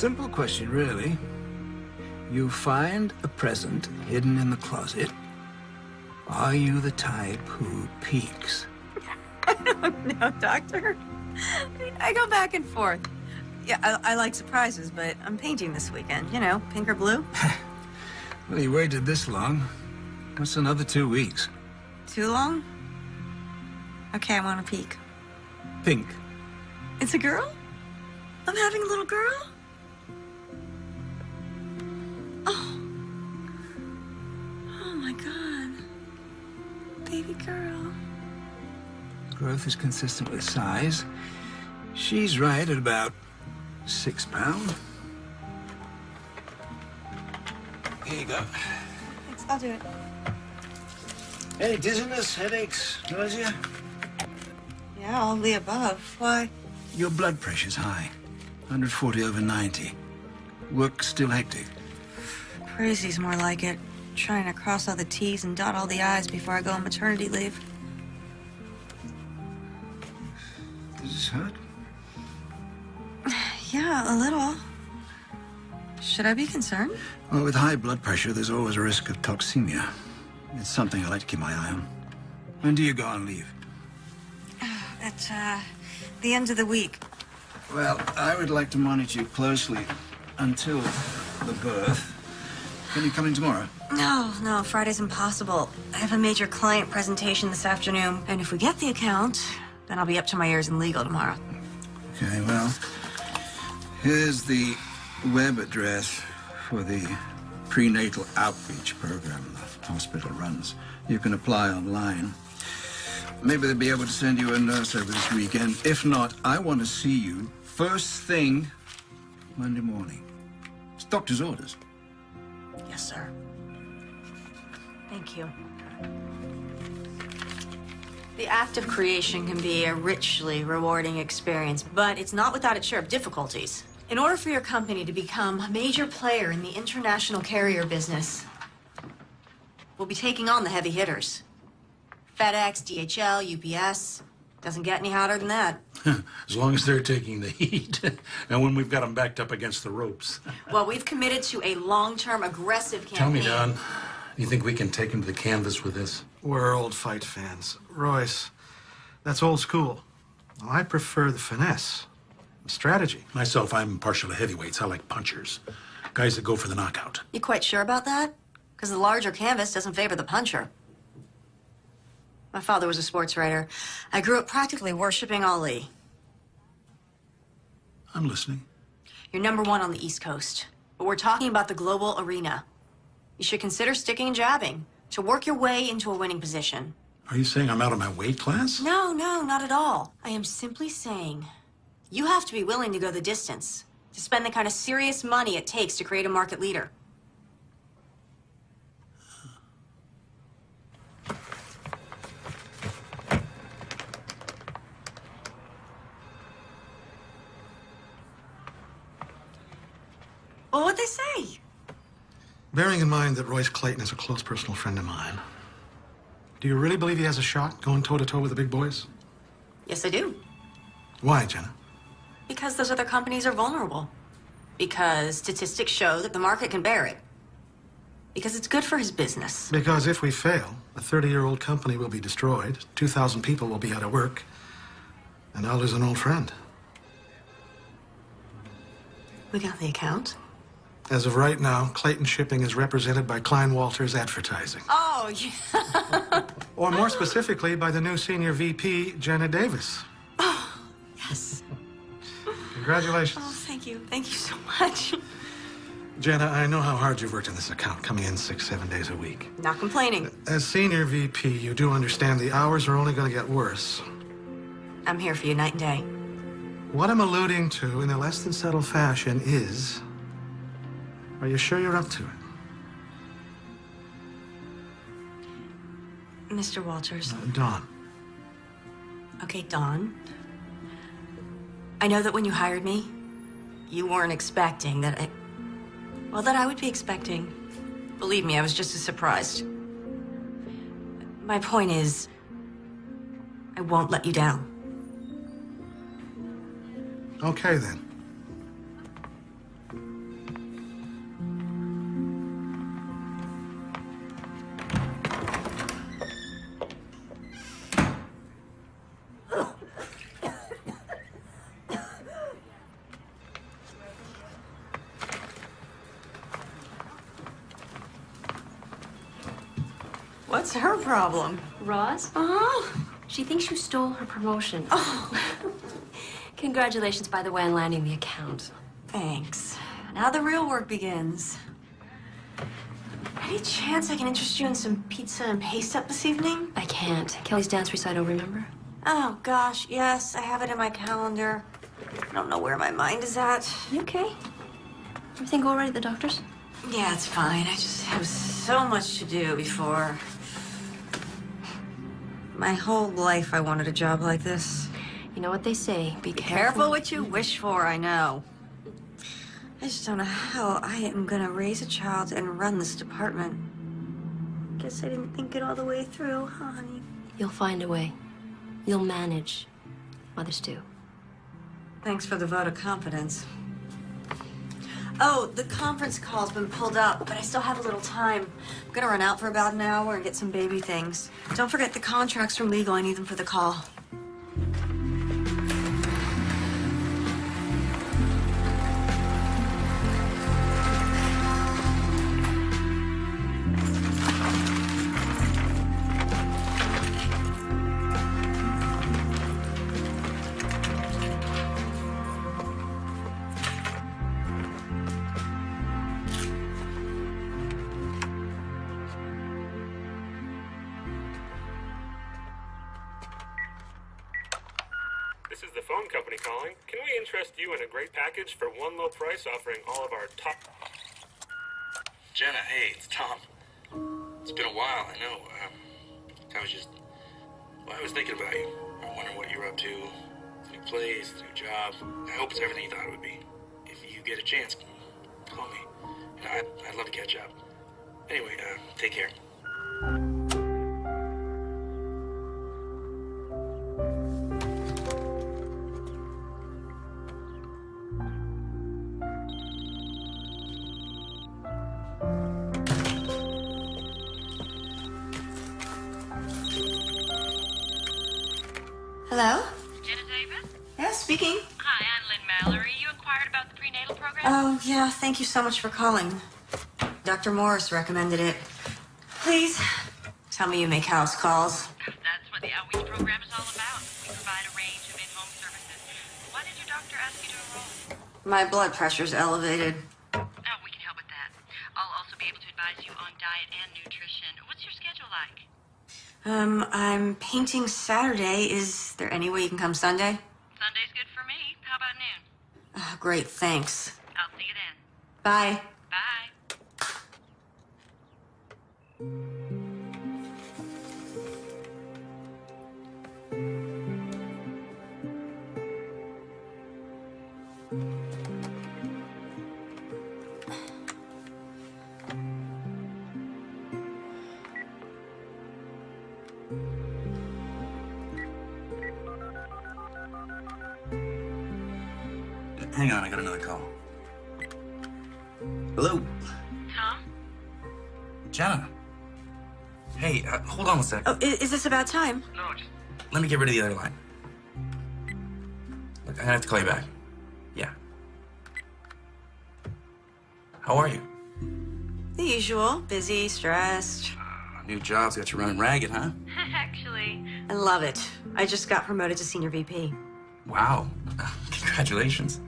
Simple question, really. You find a present hidden in the closet. Are you the type who peeks? I don't know, Doctor. I go back and forth. Yeah, I like surprises, but I'm painting this weekend. You know, pink or blue. Well, you waited this long. What's another 2 weeks? Too long? Okay, I want to peek. Pink. It's a girl? I'm having a little girl? Oh. Oh, my God. Baby girl. Growth is consistent with size. She's right at about 6 pounds. Here you go. Thanks, I'll do it. Any dizziness, headaches, nausea? Yeah, all the above. Why? Your blood pressure's high. 140/90. Work still hectic. Crazy's more like it. Trying to cross all the T's and dot all the I's before I go on maternity leave. Does this hurt? Yeah, a little. Should I be concerned? Well, with high blood pressure, there's always a risk of toxemia. It's something I like to keep my eye on. When do you go on leave? At, the end of the week. Well, I would like to monitor you closely until the birth. Can you come in tomorrow? No, Friday's impossible. I have a major client presentation this afternoon, and if we get the account, then I'll be up to my ears in legal tomorrow. Okay, well, here's the web address for the prenatal outreach program the hospital runs. You can apply online. Maybe they'll be able to send you a nurse over this weekend. If not, I want to see you first thing Monday morning. It's doctor's orders. Yes, sir. Thank you. The act of creation can be a richly rewarding experience, but it's not without its share of difficulties. In order for your company to become a major player in the international carrier business, we'll be taking on the heavy hitters. FedEx, DHL, UPS. Doesn't get any hotter than that. As long as they're taking the heat, and when we've got them backed up against the ropes. Well, we've committed to a long-term, aggressive campaign. Tell me, Don, you think we can take him to the canvas with this? We're old fight fans. Royce, that's old school. I prefer the finesse, the strategy. Myself, I'm partial to heavyweights. I like punchers. Guys that go for the knockout. You quite sure about that? Because the larger canvas doesn't favor the puncher. My father was a sports writer. I grew up practically worshiping Ali. I'm listening. You're #1 on the East Coast, but we're talking about the global arena. You should consider sticking and jabbing to work your way into a winning position. Are you saying I'm out of my weight class? No, not at all. I am simply saying you have to be willing to go the distance, to spend the kind of serious money it takes to create a market leader. Well, what'd they say? Bearing in mind that Royce Clayton is a close personal friend of mine, do you really believe he has a shot going toe-to-toe with the big boys? Yes, I do. Why, Jenna? Because those other companies are vulnerable. Because statistics show that the market can bear it. Because it's good for his business. Because if we fail, a 30-year-old company will be destroyed, 2,000 people will be out of work, and I'll lose an old friend. We got the account. As of right now, Clayton Shipping is represented by Klein Walters Advertising. Oh, yeah. Or more specifically, by the new senior VP, Jenna Davis. Oh, yes. Congratulations. Oh, thank you. Thank you so much. Jenna, I know how hard you've worked on this account, coming in 6-7 days a week. Not complaining. As senior VP, you do understand the hours are only going to get worse. I'm here for you night and day. What I'm alluding to in a less than subtle fashion is, are you sure you're up to it? Mr. Walters. Dawn. Okay, Dawn. I know that when you hired me, you weren't expecting that I would be expecting. Believe me, I was just as surprised. My point is, I won't let you down. Okay, then. What's her problem? Roz? Uh-huh. She thinks you stole her promotion. Oh. Congratulations, by the way, on landing the account. Thanks. Now the real work begins. Any chance I can interest you in some pizza and paste up this evening? I can't. Kelly's dance recital, remember? Oh, gosh, yes, I have it in my calendar. I don't know where my mind is at. You okay? Everything go all right at the doctor's? Yeah, it's fine. I just have so much to do before. My whole life I wanted a job like this. You know what they say, be Careful what you wish for, I know. I just don't know how I am gonna raise a child and run this department. Guess I didn't think it all the way through, huh, honey? You'll find a way. You'll manage. Mothers do. Thanks for the vote of confidence. Oh, the conference call's been pulled up, but I still have a little time. I'm gonna run out for about an hour and get some baby things. Don't forget the contracts from legal. I need them for the call. This is the phone company calling. Can we interest you in a great package for one low price offering all of our top... Jenna, hey, it's Tom. It's been a while, I know. I was thinking about you. I'm wondering what you're up to. New place, new job. I hope it's everything you thought it would be. If you get a chance, call me. I'd love to catch up. Anyway, take care. Hello? Jenna Davis? Yeah, speaking. Hi, I'm Lynn Mallory. You inquired about the prenatal program? Oh, yeah, thank you so much for calling. Dr. Morris recommended it. Please, tell me you make house calls. That's what the outreach program is all about. We provide a range of in-home services. Why did your doctor ask you to enroll? My blood pressure's elevated. Oh, we can help with that. I'll also be able to advise you on diet and nutrition. What's your schedule like? I'm painting Saturday. Is there any way you can come Sunday? Sunday's good for me. How about noon? Great, thanks. I'll see you then. Bye. Bye. Hang on, I got another call. Hello? Tom? Jenna? Hey, hold on a sec. Oh, is this about time? No, just... Let me get rid of the other line. Look, I'm gonna have to call you back. Yeah. How are you? The usual. Busy, stressed. New job's got you running ragged, huh? Actually, I love it. I just got promoted to senior VP. Wow. Congratulations.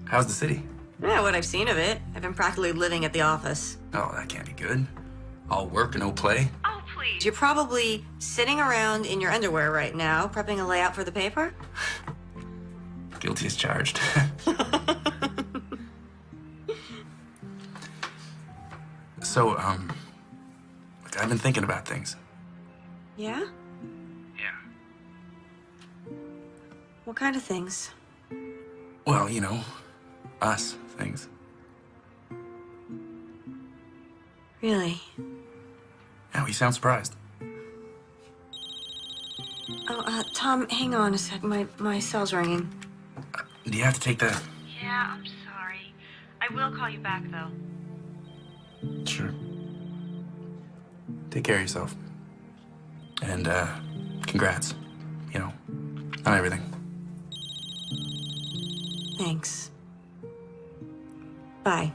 How's the city? Yeah, what I've seen of it. I've been practically living at the office. Oh, that can't be good. All work and no play. oh, please. You're probably sitting around in your underwear right now, prepping a layout for the paper? Guilty as charged. So, look, I've been thinking about things. Yeah? Yeah. What kind of things? Well, you know, us things. Really? Now, you sound surprised. Oh, Tom, hang on a sec. My cell's ringing. Do you have to take that? Yeah, I'm sorry. I will call you back, though. Sure. Take care of yourself. And, congrats. You know, on everything. Thanks. Bye.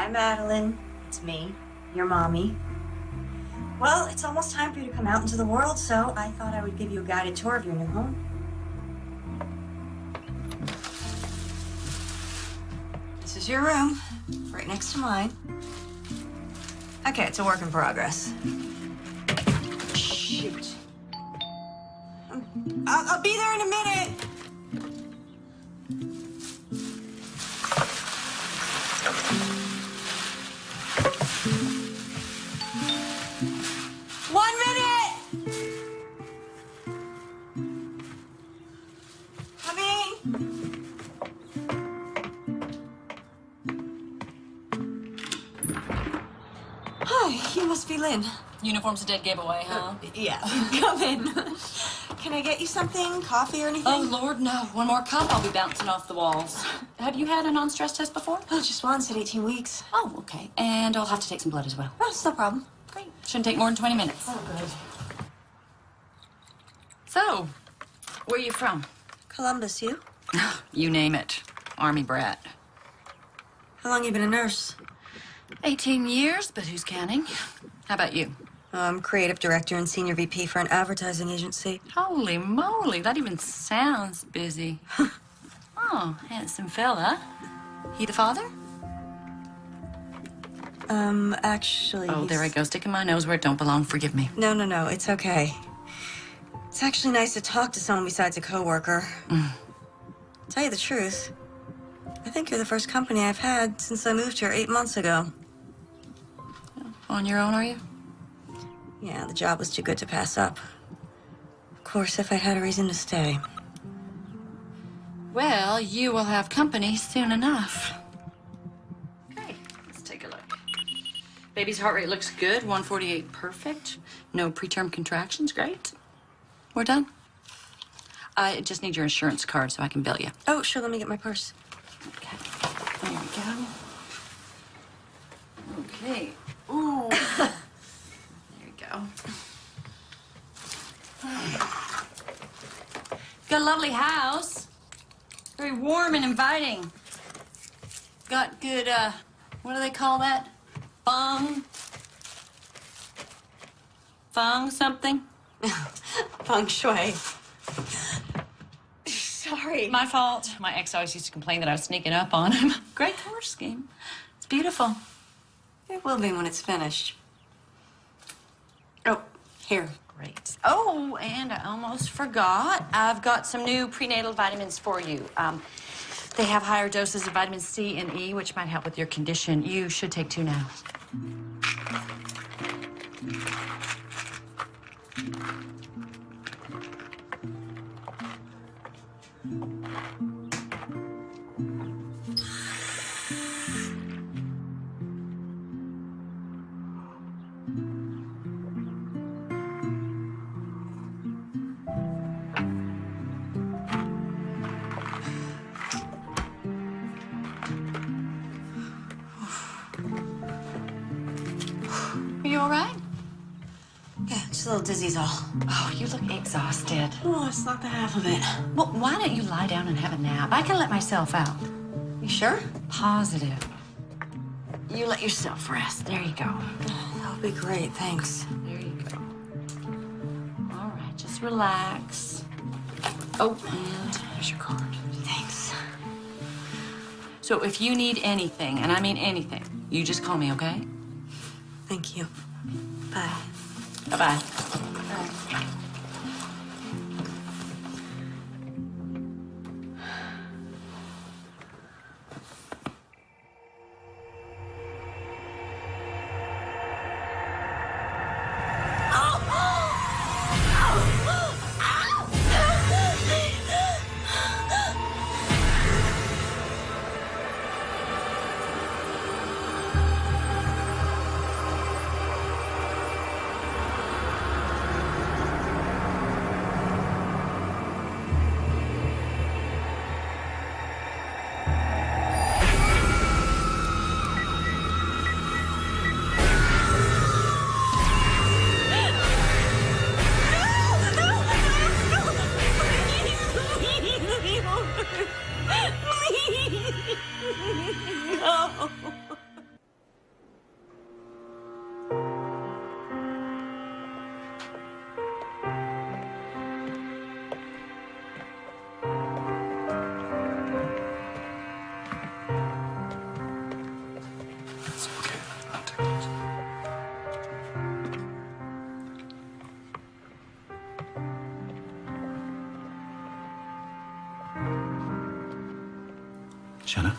Hi, Madeline. It's me, your mommy. Well, it's almost time for you to come out into the world, so I thought I would give you a guided tour of your new home. This is your room, right next to mine. Okay, it's a work in progress. Shoot. I'll be there in a minute. One minute. Coming. Hi, you must be Lynn. Uniform's a dead giveaway, huh? Yeah, come in. Can I get you something? Coffee or anything? Oh, Lord, no. One more cup, I'll be bouncing off the walls. Have you had a non-stress test before? Oh, just once at 18 weeks. Oh, okay. And I'll have to take some blood as well. Oh, it's no problem. Great. Shouldn't take more than 20 minutes. Oh, good. So, where are you from? Columbus, you? You name it. Army brat. How long you been a nurse? 18 years, but who's counting? How about you? I'm creative director and senior VP for an advertising agency. Holy moly, that even sounds busy. Oh, handsome fella. He the father? Actually... Oh, there I go, sticking my nose where it don't belong. Forgive me. No, it's okay. It's actually nice to talk to someone besides a coworker. Tell you the truth, I think you're the first company I've had since I moved here 8 months ago. On your own, are you? Yeah, the job was too good to pass up. Of course, if I had a reason to stay. Well, you will have company soon enough. Okay, let's take a look. Baby's heart rate looks good, 148 perfect. No preterm contractions, great. We're done. I just need your insurance card so I can bill you. Oh, sure, let me get my purse. Okay, there we go. Okay, ooh. There you go. Got a lovely house. Very warm and inviting. Got good, what do they call that? Feng something? Feng shui. Sorry. My fault. My ex always used to complain that I was sneaking up on him. Great color scheme. It's beautiful. It will be when it's finished. Oh, here. Great. Oh, and I almost forgot. I've got some new prenatal vitamins for you. They have higher doses of vitamin C and E, which might help with your condition. You should take 2 now. Are you all right? Yeah, just a little dizzy's all. Oh, you look exhausted. Oh, it's not the half of it. Well, why don't you lie down and have a nap? I can let myself out. You sure? Positive. You let yourself rest. There you go. That'll be great, thanks. There you go. All right, just relax. Oh, and here's your card. Thanks. So if you need anything, and I mean anything, you just call me, okay? Thank you. Bye. Bye-bye. Bye. Jenna?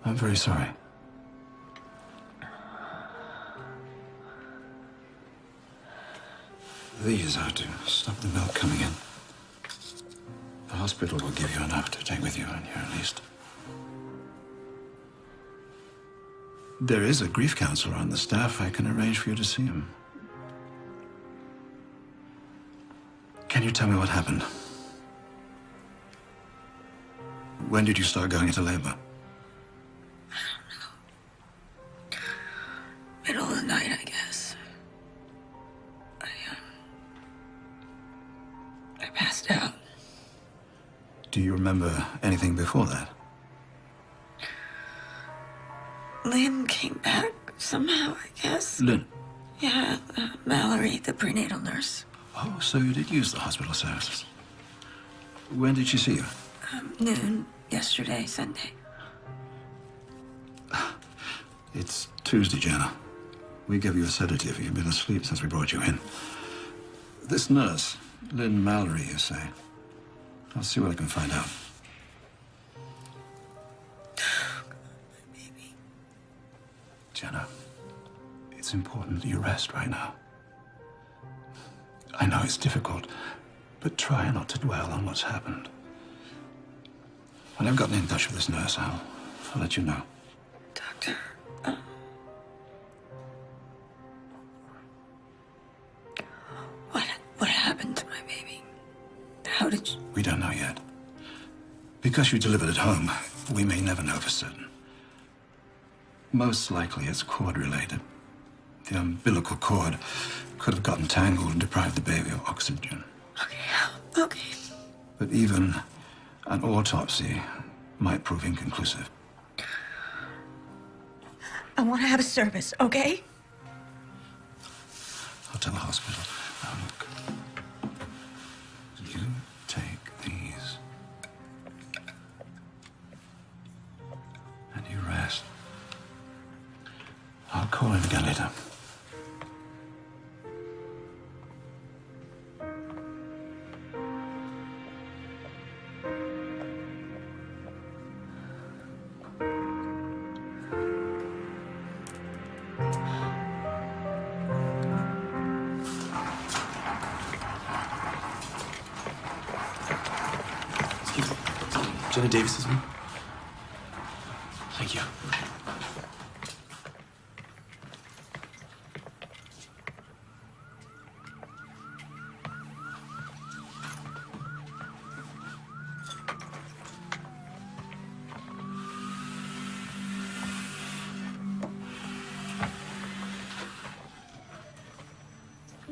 I'm very sorry. These are to stop the milk coming in. The hospital will give you enough to take with you when you're released. There is a grief counselor on the staff. I can arrange for you to see him. Can you tell me what happened? When did you start going into labor? Middle of the night, I guess. I passed out. Do you remember anything before that? Lynn came back somehow, I guess. Lynn? Yeah, Mallory, the prenatal nurse. Oh, so you did use the hospital services. When did she see you? Noon yesterday, Sunday. It's Tuesday, Jenna. We gave you a sedative. You've been asleep since we brought you in. This nurse, Lynn Mallory, you say? I'll see what I can find out. Baby. Jenna, it's important that you rest right now. I know it's difficult, but try not to dwell on what's happened. When I've gotten in touch with this nurse, I'll let you know. Doctor, what happened to my baby? How did you... We don't know yet. Because you delivered at home, we may never know for certain. Most likely it's cord-related. The umbilical cord could have gotten tangled and deprived the baby of oxygen. Okay. But even an autopsy might prove inconclusive. I want to have a service, okay? I'll tell the hospital. Now look. You take these. And you rest. I'll call in again later. Jenna Davis is me. Thank you.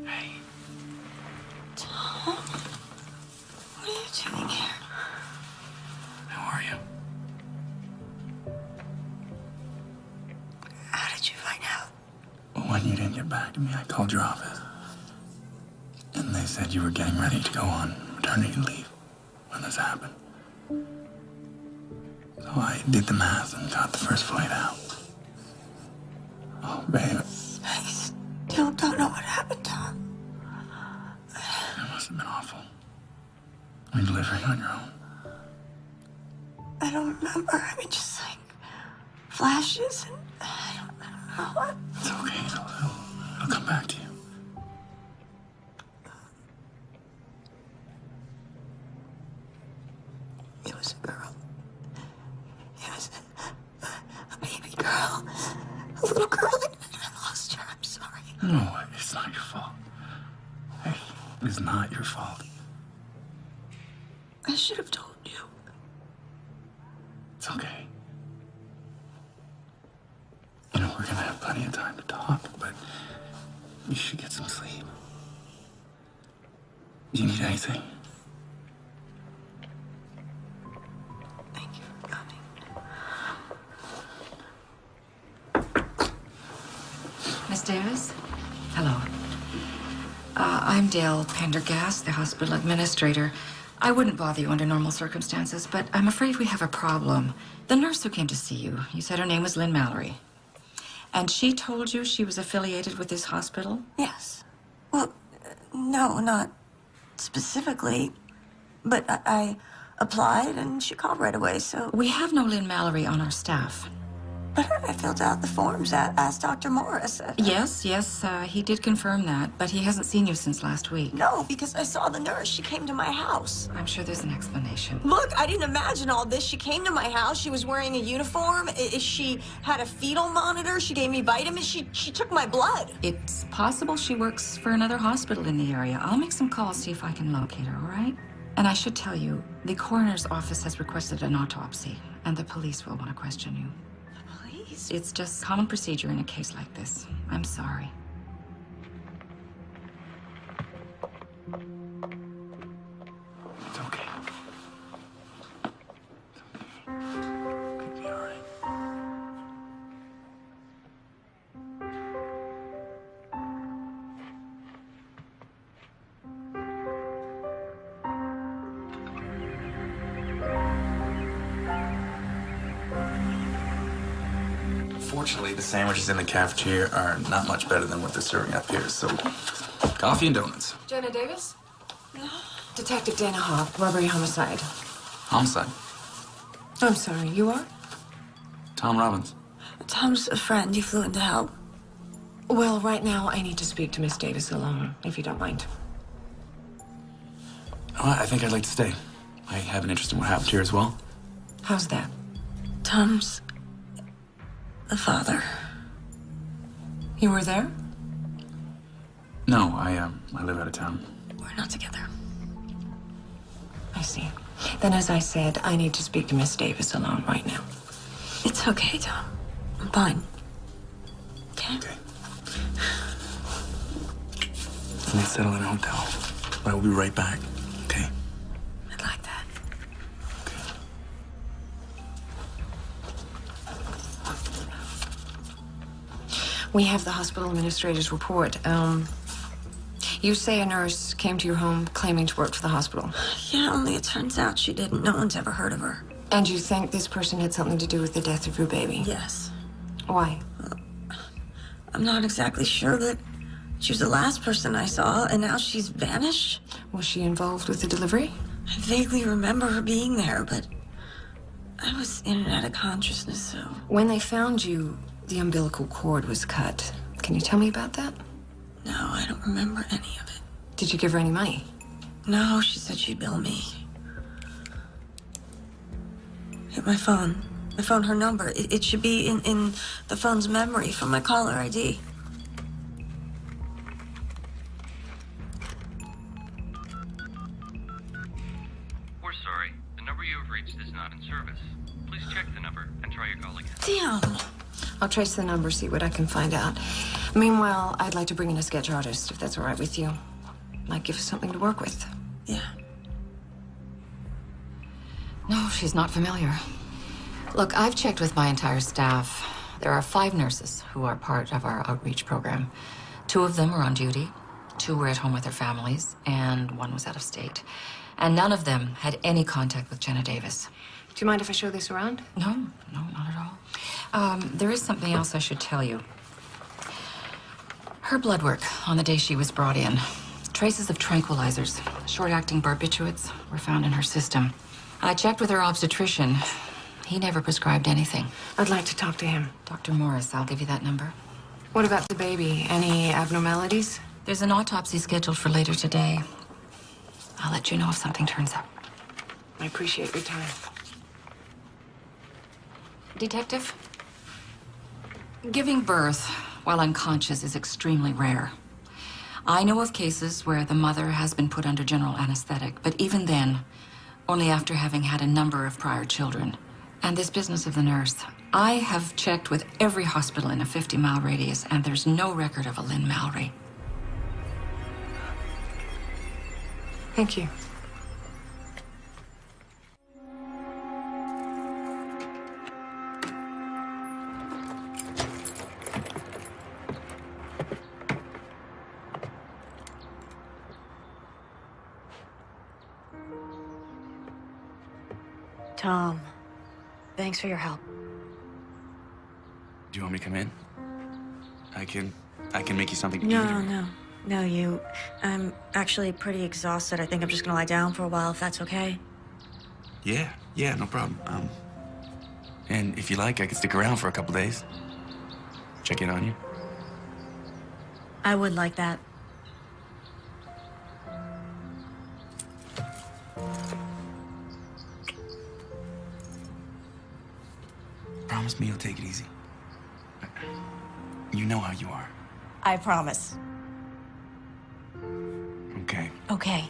Hey. Tom? What are you doing here? How are you? How did you find out? When you didn't get back to me, I called your office. And they said you were getting ready to go on maternity leave when this happened. So I did the math and got the first flight out. Oh, babe. I still don't know what happened, Tom. It must have been awful. When delivering on your own. I don't remember. I mean, just like flashes and I don't know what. It's okay. It'll come back to you. It was a girl. It was a baby girl. A little girl. I lost her. I'm sorry. No, it's not your fault. Hey, it's not your fault. I should have told you. It's okay. You know, we're gonna have plenty of time to talk, but you should get some sleep. Do you need anything? Thank you for coming. Miss Davis? Hello. I'm Dale Pendergast, the hospital administrator. I wouldn't bother you under normal circumstances, but I'm afraid we have a problem. The nurse who came to see you, you said her name was Lynn Mallory. And she told you she was affiliated with this hospital? Yes. Well, no, not specifically. But I applied and she called right away, so... We have no Lynn Mallory on our staff. But I filled out the forms, asked Dr. Morris. Yes, he did confirm that, but he hasn't seen you since last week. No, because I saw the nurse. She came to my house. I'm sure there's an explanation. Look, I didn't imagine all this. She came to my house. She was wearing a uniform. She had a fetal monitor. She gave me vitamins. She took my blood. It's possible she works for another hospital in the area. I'll make some calls, see if I can locate her, all right? And I should tell you, the coroner's office has requested an autopsy, and the police will want to question you. It's just common procedure in a case like this. I'm sorry. It's okay. It'll be all right. Fortunately, the sandwiches in the cafeteria are not much better than what they're serving up here, so coffee and donuts. Jenna Davis? Detective Dana Hawk, robbery homicide. Homicide. I'm sorry, you are? Tom Robbins. Tom's a friend. He flew in to help. Well, right now, I need to speak to Miss Davis alone, if you don't mind. Oh, I think I'd like to stay. I have an interest in what happened here as well. How's that? Tom's the father. You were there? No, I live out of town. We're not together. I see. Then, as I said, I need to speak to Miss Davis alone right now. It's okay, Tom. I'm fine. Okay? Okay. Let's settle in a hotel. But I will be right back. Okay? I'd like that. We have the hospital administrator's report. You say a nurse came to your home claiming to work for the hospital. Yeah, only it turns out she didn't. No one's ever heard of her. And you think this person had something to do with the death of your baby? Yes. Why? I'm not exactly sure, but she was the last person I saw, and now she's vanished. Was she involved with the delivery? I vaguely remember her being there, but I was in and out of consciousness, so... When they found you, the umbilical cord was cut. Can you tell me about that? No, I don't remember any of it. Did you give her any money? No, she said she'd bill me. Hit my phone. I found her number. It should be in the phone's memory from my caller ID. We're sorry. The number you have reached is not in service. Please check the number and try your call again. Damn! I'll trace the number, see what I can find out. Meanwhile, I'd like to bring in a sketch artist, if that's all right with you. Might give us something to work with. Yeah. No, she's not familiar. Look, I've checked with my entire staff. There are 5 nurses who are part of our outreach program. 2 of them are on duty, 2 were at home with their families, and 1 was out of state. And none of them had any contact with Jenna Davis. Do you mind if I show this around? No, not at all. There is something else I should tell you. Her blood work on the day she was brought in. Traces of tranquilizers, short-acting barbiturates, were found in her system. I checked with her obstetrician. He never prescribed anything. I'd like to talk to him. Dr. Morris, I'll give you that number. What about the baby? Any abnormalities? There's an autopsy scheduled for later today. I'll let you know if something turns up. I appreciate your time. Detective? Giving birth while unconscious is extremely rare. I know of cases where the mother has been put under general anesthetic, but even then, only after having had a number of prior children. And this business of the nurse, I have checked with every hospital in a 50-mile radius, and there's no record of a Lynn Mallory. Thank you. Tom, thanks for your help. Do you want me to come in? I can make you something to eat. No, you. I'm actually pretty exhausted. I think I'm just gonna lie down for a while, if that's okay. Yeah, no problem. And if you like, I could stick around for a couple days. Check in on you. I would like that. Promise me you'll take it easy. You know how you are. I promise. Okay. Okay.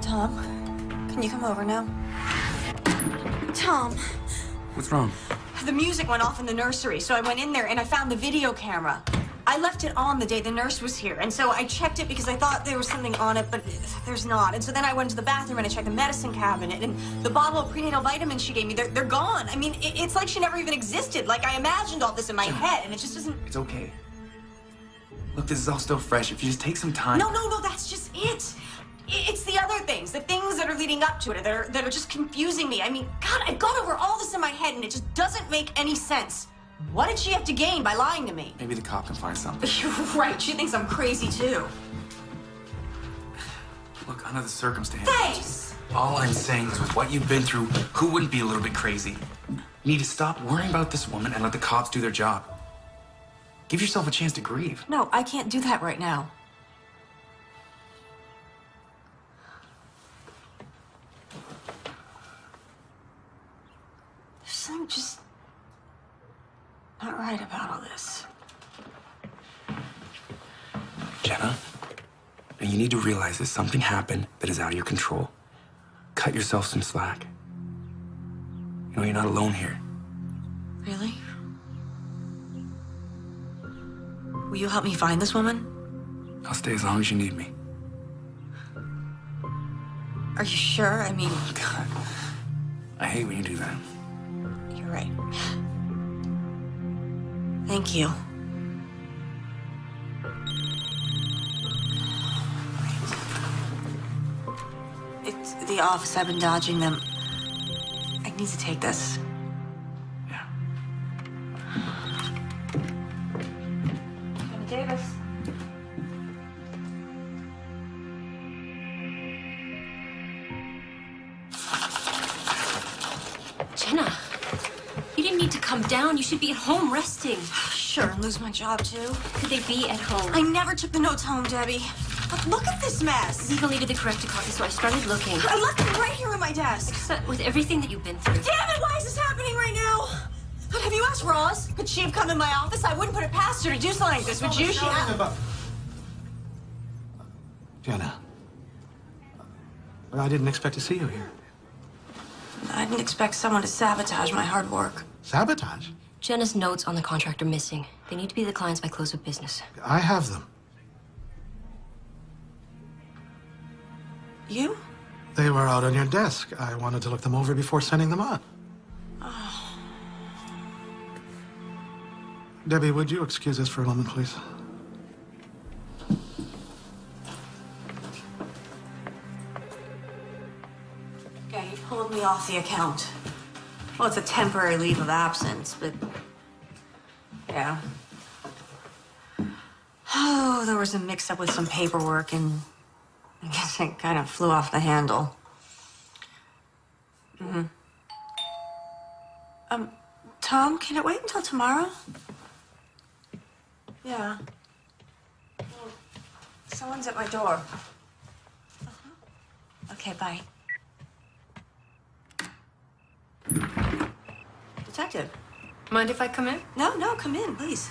Tom, can you come over now? Tom. What's wrong? The music went off in the nursery, so I went in there and I found the video camera. I left it on the day the nurse was here, and so I checked it because I thought there was something on it, but there's not. And so then I went to the bathroom and I checked the medicine cabinet, and the bottle of prenatal vitamins she gave me, they're gone. I mean, it's like she never even existed. Like, I imagined all this in my head, and it just doesn't... It's okay. Look, this is all still fresh. If you just take some time... No, that's just it. It's the other things, the things that are leading up to it that are just confusing me. I mean, God, I've gone over all this in my head, and it just doesn't make any sense. What did she have to gain by lying to me? Maybe the cop can find something. You're right. She thinks I'm crazy, too. Look, under the circumstances... Thanks! All I'm saying is with what you've been through, who wouldn't be a little bit crazy? You need to stop worrying about this woman and let the cops do their job. Give yourself a chance to grieve. No, I can't do that right now. There's something just not right about all this. Jenna, you need to realize that something happened that is out of your control. Cut yourself some slack. You know, you're not alone here. Really? Will you help me find this woman? I'll stay as long as you need me. Are you sure? I mean... Oh, God. I hate when you do that. You're right. Thank you. It's the office. I've been dodging them. I need to take this. Yeah. Jenna Davis. Jenna, you didn't need to come down. You should be at home resting. Sure, and lose my job, too. Could they be at home? I never took the notes home, Debbie. But look at this mess. Legal needed the corrected copy, so I started looking. I left them right here on my desk. With everything that you've been through. Damn it, why is this happening right now? But have you asked course, Roz. Could she have come in my office? I wouldn't put it past her to do something like this, would you? Jenna. I didn't expect to see you here. I didn't expect someone to sabotage my hard work. Sabotage? Jenna's notes on the contract are missing. They need to be the clients by close of business. I have them. You? They were out on your desk. I wanted to look them over before sending them on. Oh. Debbie, would you excuse us for a moment, please? Okay, you pulled me off the account. Well, it's a temporary leave of absence, but... yeah. Oh, there was a mix-up with some paperwork, and I guess it kind of flew off the handle. Mm-hmm. Tom, can it wait until tomorrow? Yeah. Well, someone's at my door. Uh-huh. Okay, bye. Detective. Mind if I come in? No, no, come in, please.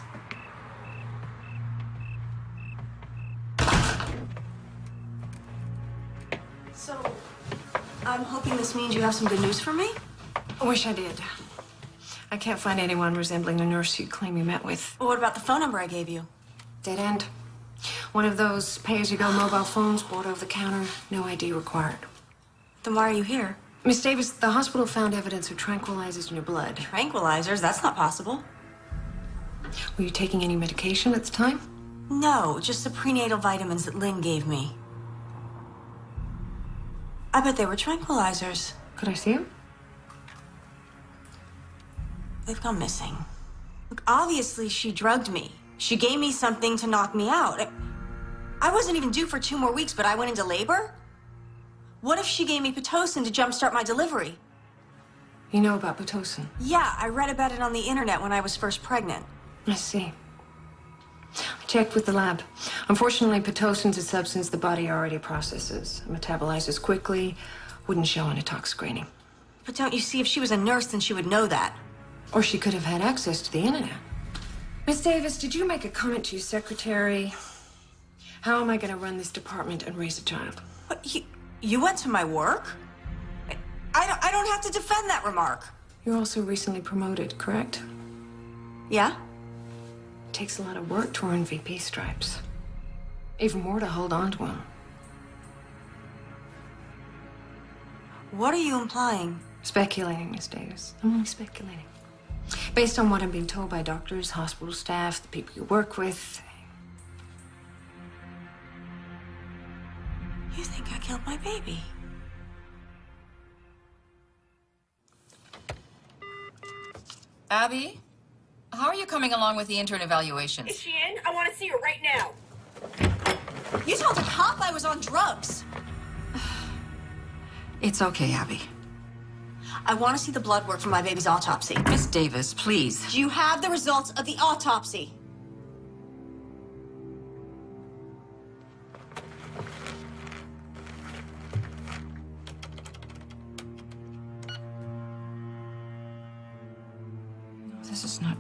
So, I'm hoping this means you have some good news for me? I wish I did. I can't find anyone resembling the nurse you claim you met with. Well, what about the phone number I gave you? Dead end. One of those pay-as-you-go mobile phones bought over the counter, no ID required. Then why are you here? Miss Davis, the hospital found evidence of tranquilizers in your blood. Tranquilizers? That's not possible. Were you taking any medication at the time? No, just the prenatal vitamins that Lynn gave me. I bet they were tranquilizers. Could I see them? They've gone missing. Look, obviously she drugged me. She gave me something to knock me out. I wasn't even due for 2 more weeks, but I went into labor? What if she gave me Pitocin to jumpstart my delivery? You know about Pitocin? Yeah, I read about it on the internet when I was first pregnant. I see. I checked with the lab. Unfortunately, Pitocin's a substance the body already processes. It metabolizes quickly, wouldn't show on a tox screening. But don't you see, if she was a nurse, then she would know that. Or she could have had access to the internet. Miss Davis, did you make a comment to your secretary? How am I going to run this department and raise a child? What, you went to my work? I don't have to defend that remark. You're also recently promoted, correct? Yeah? It takes a lot of work to earn VP stripes. Even more to hold on to them. What are you implying? Speculating, Miss Davis. I'm only speculating. Based on what I'm being told by doctors, hospital staff, the people you work with. You think I killed my baby? Abby, how are you coming along with the intern evaluations? Is she in? I want to see her right now. You told a cop I was on drugs. It's okay, Abby. I want to see the blood work from my baby's autopsy. Miss Davis, please. Do you have the results of the autopsy? This is not...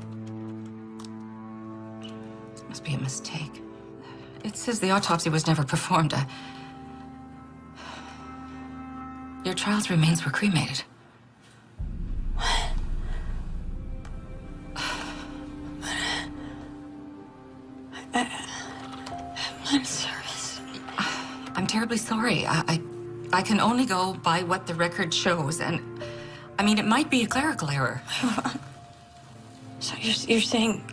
This must be a mistake. It says the autopsy was never performed. Your child's remains were cremated. I'm service. I'm terribly sorry. I can only go by what the record shows, and I mean, it might be a clerical error. So you're saying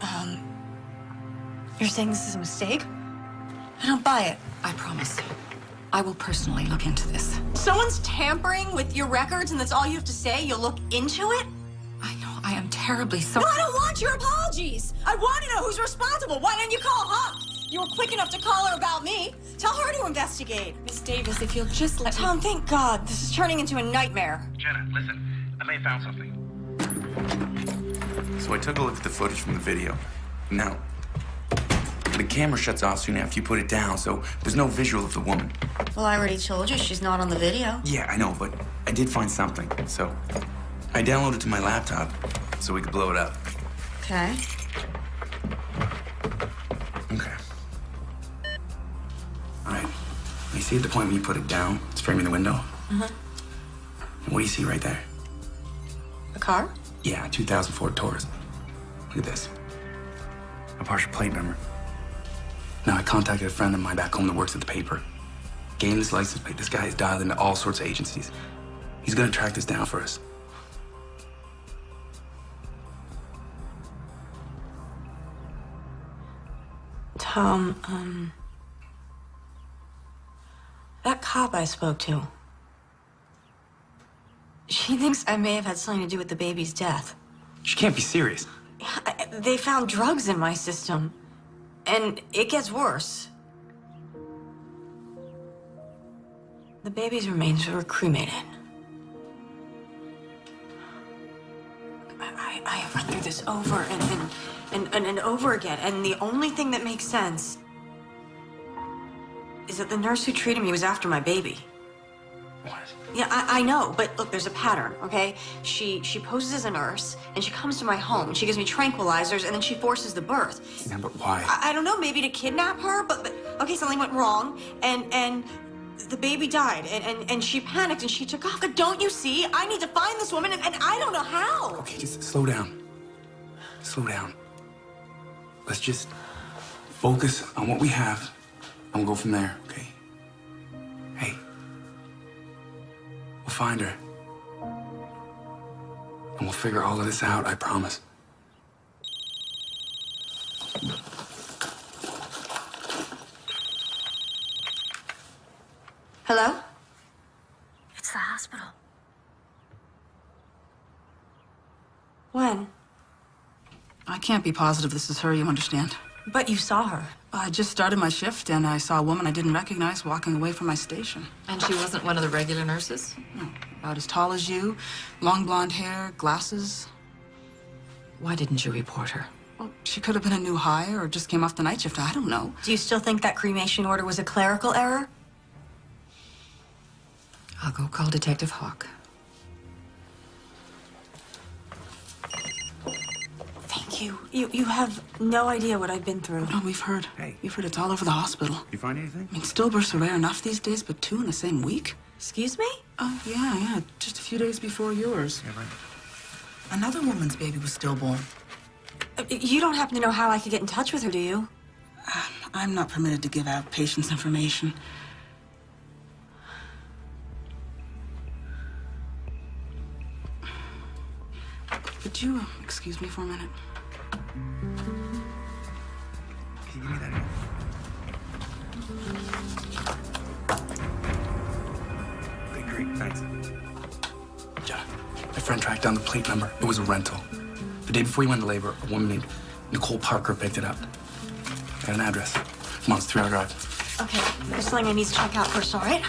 this is a mistake? I don't buy it. I promise. I will personally look into this. Someone's tampering with your records, and that's all you have to say? You'll look into it? I know. I am terribly sorry. No, I don't want your apologies. I want to know who's responsible. Why didn't you call her? You were quick enough to call her about me. Tell her to investigate. Miss Davis, if you'll just let Tom, thank God. This is turning into a nightmare. Jenna, listen. I may have found something. So I took a look at the footage from the video. Now, the camera shuts off soon after you put it down, so there's no visual of the woman. Well, I already told you she's not on the video. Yeah, I know, but I did find something, so I downloaded it to my laptop so we could blow it up. Okay. Okay. All right. You see at the point when you put it down, it's framing the window? Uh-huh. And what do you see right there? A car? Yeah, 2000 Ford Taurus. Look at this. A partial plate number. Now, I contacted a friend of mine back home that works at the paper. Gave him this license plate. This guy is dialed into all sorts of agencies. He's gonna track this down for us. Tom, that cop I spoke to, she thinks I may have had something to do with the baby's death. She can't be serious. They found drugs in my system, and it gets worse. The baby's remains were cremated. I have run through this over and over again, and the only thing that makes sense is that the nurse who treated me was after my baby. What? Yeah, I know, but look, there's a pattern, okay? She poses as a nurse, and she comes to my home, and she gives me tranquilizers, and then she forces the birth. Yeah, but why? I don't know, maybe to kidnap her, but okay, something went wrong, and the baby died, and she panicked, and she took off. But don't you see? I need to find this woman, and I don't know how. Okay, just slow down. Slow down. Let's just focus on what we have, and we'll go from there, okay? Hey. We'll find her. And we'll figure all of this out, I promise. Hello? It's the hospital. When? I can't be positive this is her, you understand? But you saw her. I just started my shift and I saw a woman I didn't recognize walking away from my station. And she wasn't one of the regular nurses? No, about as tall as you, long blonde hair, glasses. Why didn't you report her? Well, she could have been a new hire or just came off the night shift. I don't know. Do you still think that cremation order was a clerical error? I'll go call Detective Hawk. Thank you. You have no idea what I've been through. No, we've heard. Hey. We've heard it's all over the hospital. You find anything? I mean, stillbirths are rare enough these days, but 2 in the same week? Excuse me? Oh, yeah. Just a few days before yours. Yeah, right. Another woman's baby was stillborn. You don't happen to know how I could get in touch with her, do you? I'm not permitted to give out patients' information. Could you excuse me for a minute? Can you give me that? Okay, great, thanks. Yeah, my friend tracked down the plate number. It was a rental. The day before he went into labor, a woman named Nicole Parker picked it up. Got an address. Come on, it's a 3-hour drive. Okay, there's something I need to check out first, all right?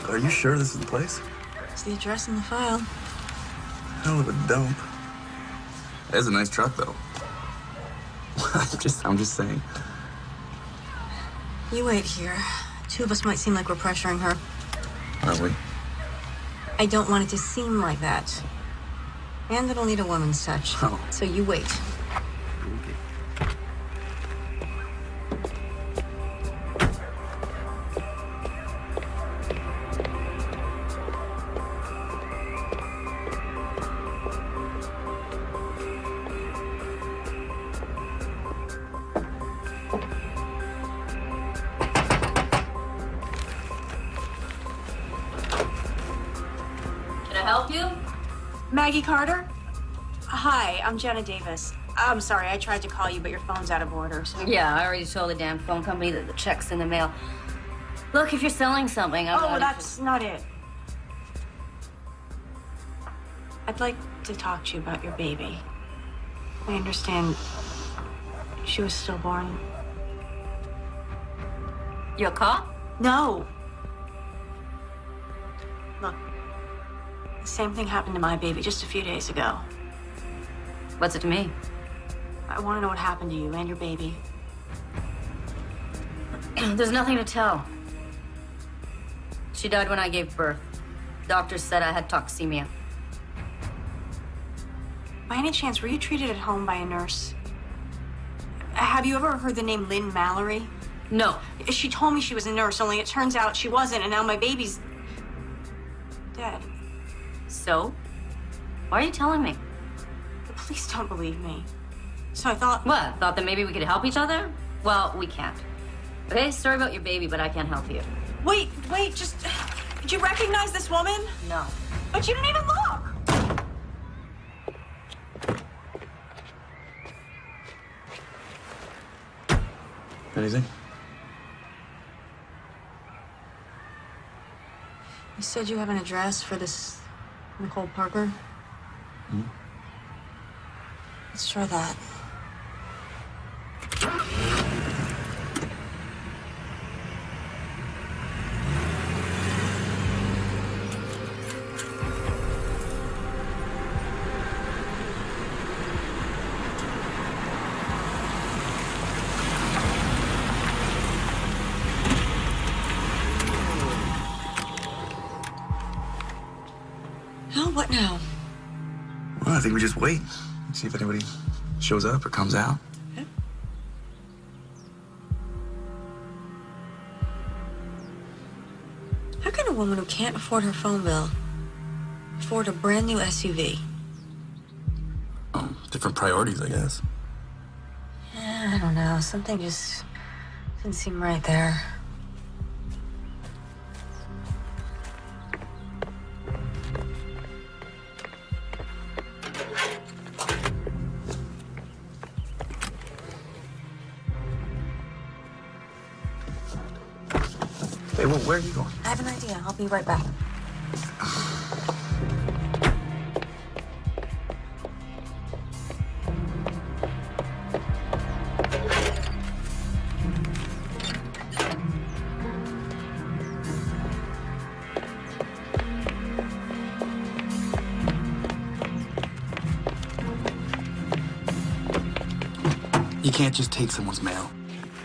Are you sure this is the place? It's the address in the file. Hell of a dump. That's a nice truck, though. I'm just saying. You wait here. 2 of us might seem like we're pressuring her. Are we? I don't want it to seem like that. And it'll need a woman's touch. Oh. So you wait. Maggie Carter? Hi, I'm Jenna Davis. I'm sorry, I tried to call you, but your phone's out of order, so... Yeah, I already told the damn phone company that the check's in the mail. Look, if you're selling something, I'm Oh, that's not it. I'd like to talk to you about your baby. I understand she was stillborn. You a cop? No. Look, the same thing happened to my baby just a few days ago. What's it to me? I want to know what happened to you and your baby. There's nothing to tell. She died when I gave birth. Doctors said I had toxemia. By any chance, were you treated at home by a nurse? Have you ever heard the name Lynn Mallory? No. She told me she was a nurse, only it turns out she wasn't, and now my baby's dead. So? Why are you telling me? The police don't believe me. So I thought... What? Thought that maybe we could help each other? Well, we can't. Okay, sorry about your baby, but I can't help you. Wait, just... Did you recognize this woman? No. But you didn't even look! Anything? You said you have an address for this Nicole Parker? Hmm? Let's try that. What now? Well, I think we just wait. See if anybody shows up or comes out. Okay. How can a woman who can't afford her phone bill afford a brand new SUV? Different priorities, I guess. I don't know. Something just didn't seem right there. Hey, well, where are you going? I have an idea. I'll be right back. You can't just take someone's mail.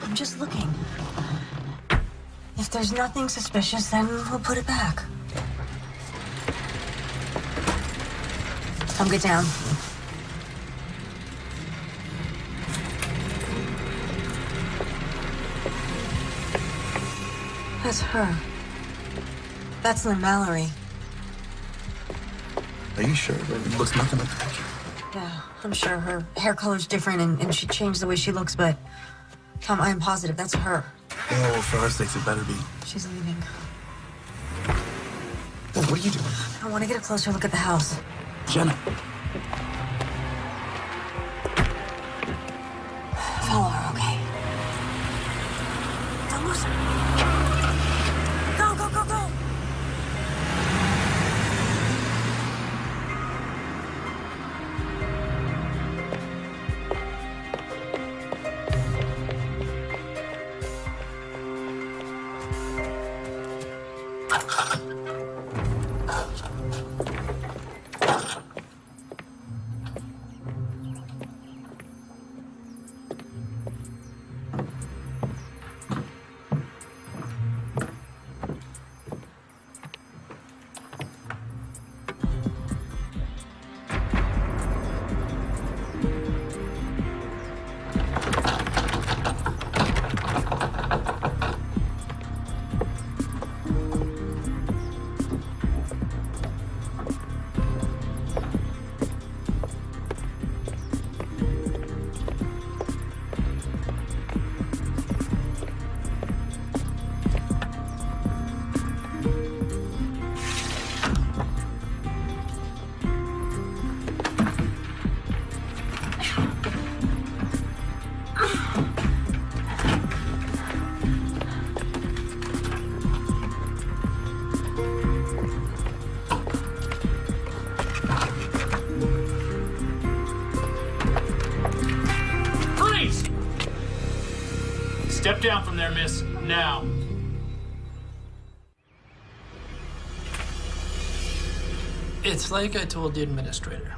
I'm just looking. If there's nothing suspicious, then we'll put it back. Come get down. That's her. That's Lynn Mallory. Are you sure? It looks nothing like the picture. Yeah, I'm sure her hair color's different and she changed the way she looks, but Tom, I am positive that's her. Yeah, well, for our sakes, it better be. She's leaving. Well, what are you doing? I want to get a closer look at the house. Jenna. Follow her, okay? Don't lose her. Go, go, go, go! Step down from there, miss. Now. It's like I told the administrator.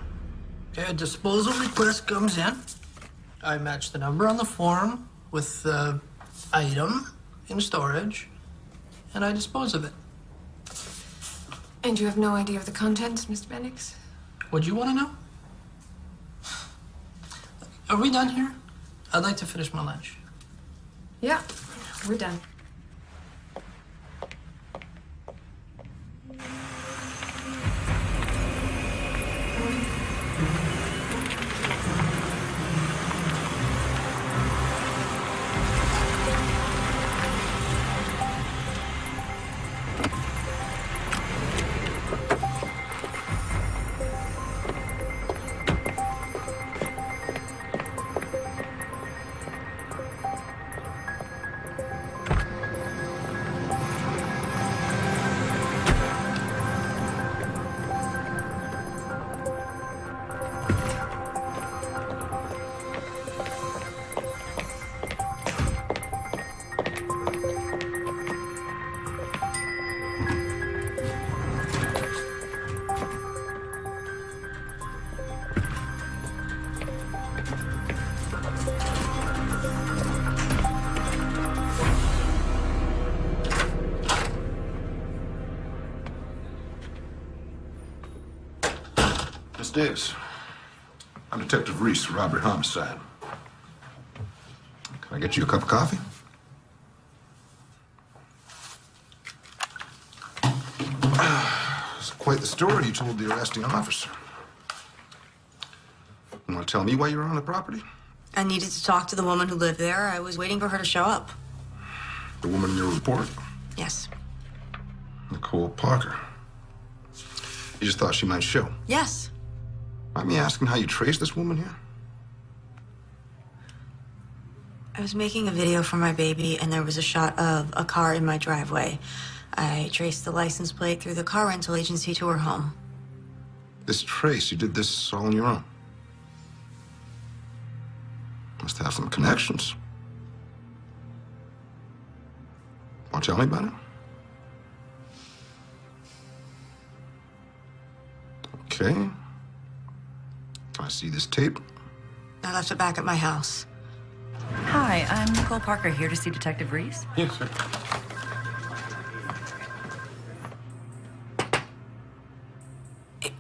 Okay, a disposal request comes in. I match the number on the form with the item, in storage, and I dispose of it. And you have no idea of the contents, Mr. Bendix? Would you want to know? Are we done here? I'd like to finish my lunch. Yeah, we're done. Miss Davis, I'm Detective Reese, robbery homicide. Can I get you a cup of coffee? It's quite the story you told the arresting officer. You want to tell me why you were on the property? I needed to talk to the woman who lived there. I was waiting for her to show up. The woman in your report? Yes. Nicole Parker. You just thought she might show? Yes. Mind me asking how you traced this woman here? I was making a video for my baby, and there was a shot of a car in my driveway. I traced the license plate through the car rental agency to her home. This trace, you did this all on your own? Must have some connections. Want to tell me about it? Okay. Can I see this tape? I left it back at my house. Hi, I'm Nicole Parker, here to see Detective Reese. Yes, sir.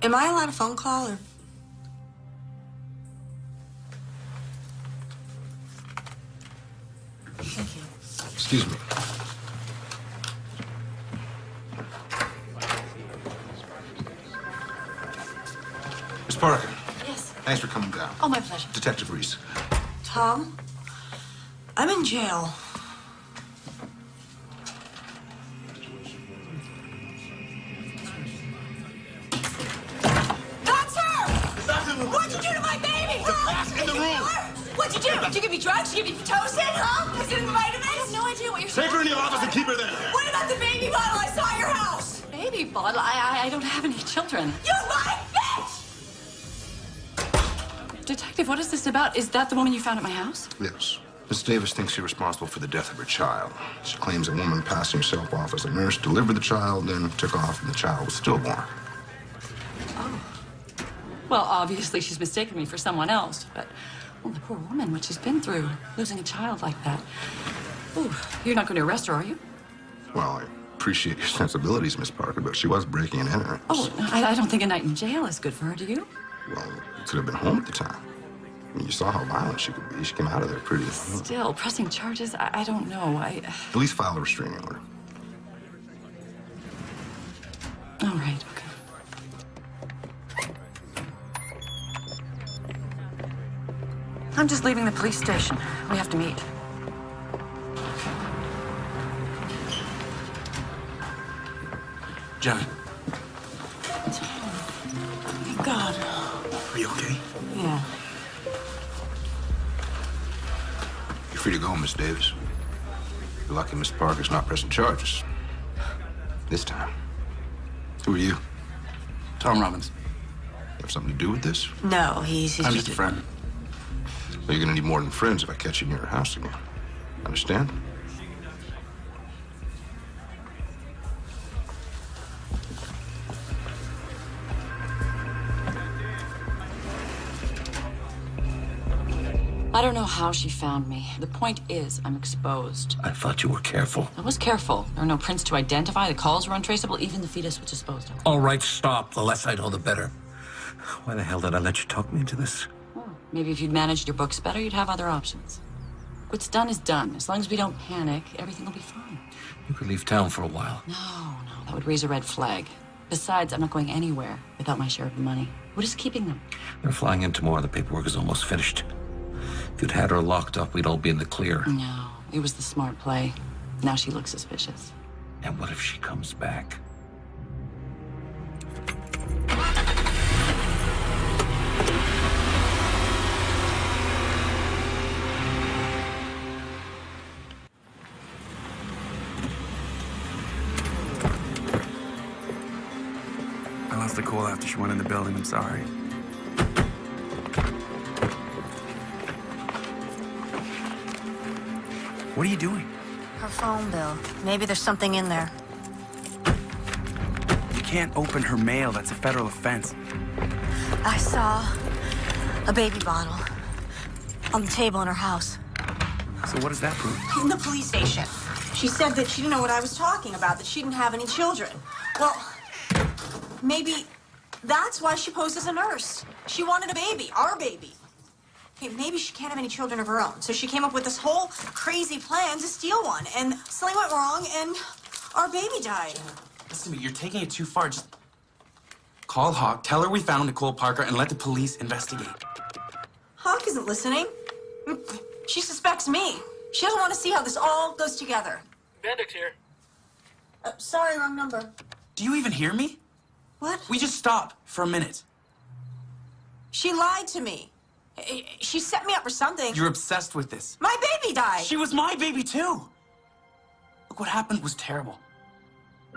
Am I allowed a phone call, or? Thank you. Excuse me. Miss Parker. Yes. Thanks for coming down. Oh, my pleasure. Detective Reese. Tom, I'm in jail. That's her! What'd you do to my baby? Back in the room! What'd you do? Did you give me drugs? Did you give me Pitocin, huh? Was it in the vitamins? I have no idea what you're saying. Take her in the office and keep her there. What about the baby bottle I saw at your house? Baby bottle? I don't have any children. You lying bitch! Detective, what is this about? Is that the woman you found at my house? Yes. Miss Davis thinks you're responsible for the death of her child. She claims a woman passing herself off as a nurse delivered the child, then took off, and the child was stillborn. Well, obviously she's mistaken me for someone else, but, well, the poor woman, what she's been through, losing a child like that. Ooh, you're not going to arrest her, are you? Well, I appreciate your sensibilities, Miss Parker, but she was breaking and entering. Oh, I don't think a night in jail is good for her, do you? Well, you could have been home at the time. I mean, you saw how violent she could be. She came out of there pretty... Still, pressing charges, I don't know. At least file a restraining order. All right, okay. I'm just leaving the police station. We have to meet. John, Thank God. are you okay? Yeah. You're free to go, Miss Davis. You're lucky Miss Parker's not pressing charges. This time. Who are you? Tom Robbins. Have something to do with this? No, he's I'm just a friend. Well, you're gonna need more than friends if I catch you near your house again. Understand? I don't know how she found me. The point is, I'm exposed. I thought you were careful. I was careful. There are no prints to identify. The calls were untraceable. Even the fetus was disposed of. All right, stop. The less I know, the better. Why the hell did I let you talk me into this? Maybe if you'd managed your books better, you'd have other options. What's done is done. As long as we don't panic, everything will be fine. You could leave town for a while. No, that would raise a red flag. Besides, I'm not going anywhere without my share of the money. What is keeping them? They're flying in tomorrow. The paperwork is almost finished. If you'd had her locked up, we'd all be in the clear. No, it was the smart play. Now she looks suspicious. And what if she comes back? I lost the cool after she went in the building. I'm sorry. What are you doing? Her phone bill. Maybe there's something in there. You can't open her mail. That's a federal offense. I saw a baby bottle on the table in her house. So what does that prove? In the police station. She said that she didn't know what I was talking about, that she didn't have any children. Well, maybe that's why she posed as a nurse. She wanted a baby, our baby. Hey, maybe she can't have any children of her own. So she came up with this whole crazy plan to steal one. And something went wrong, and our baby died. Listen to me, you're taking it too far. Just call Hawk, tell her we found Nicole Parker, and let the police investigate. Hawk isn't listening. She suspects me. She doesn't want to see how this all goes together. Bendix here. Sorry, wrong number. Do you even hear me? What? We just stop for a minute. She lied to me. She set me up for something. You're obsessed with this. My baby died. She was my baby, too. Look, what happened was terrible.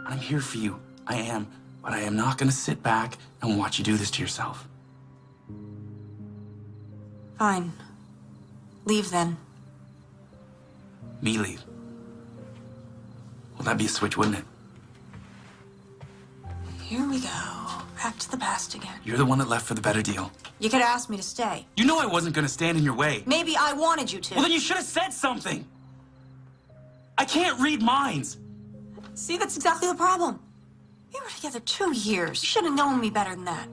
I'm here for you. I am. But I am not going to sit back and watch you do this to yourself. Fine. Leave then. Me leave. Well, that'd be a switch, wouldn't it? Here we go. Back to the past again. You're the one that left for the better deal. You could ask me to stay. You know I wasn't going to stand in your way. Maybe I wanted you to. Well, then you should have said something. I can't read minds. See, that's exactly the problem. We were together 2 years. You should have known me better than that.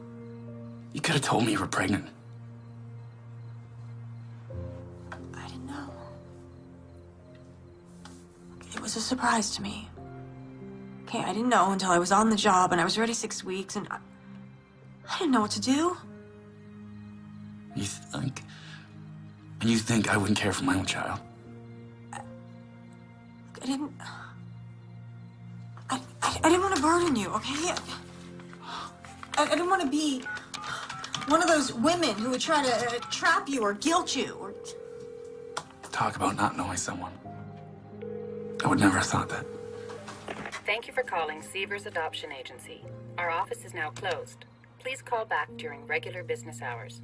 You could have told me you were pregnant. I didn't know. It was a surprise to me. Okay, I didn't know until I was on the job and I was ready 6 weeks and I didn't know what to do. You think I wouldn't care for my own child? I didn't want to burden you, okay? I didn't want to be one of those women who would try to trap you or guilt you or... Talk about not knowing someone. I would never have thought that. Thank you for calling Seavers Adoption Agency. Our office is now closed. Please call back during regular business hours.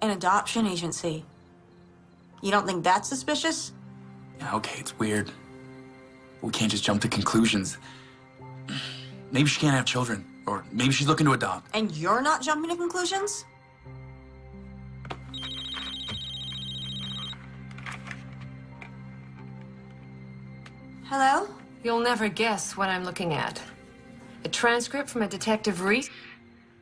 An adoption agency. You don't think that's suspicious? Yeah, okay, it's weird. We can't just jump to conclusions. Maybe she can't have children, or maybe she's looking to adopt. And you're not jumping to conclusions? Hello? You'll never guess what I'm looking at. A transcript from a Detective Reese.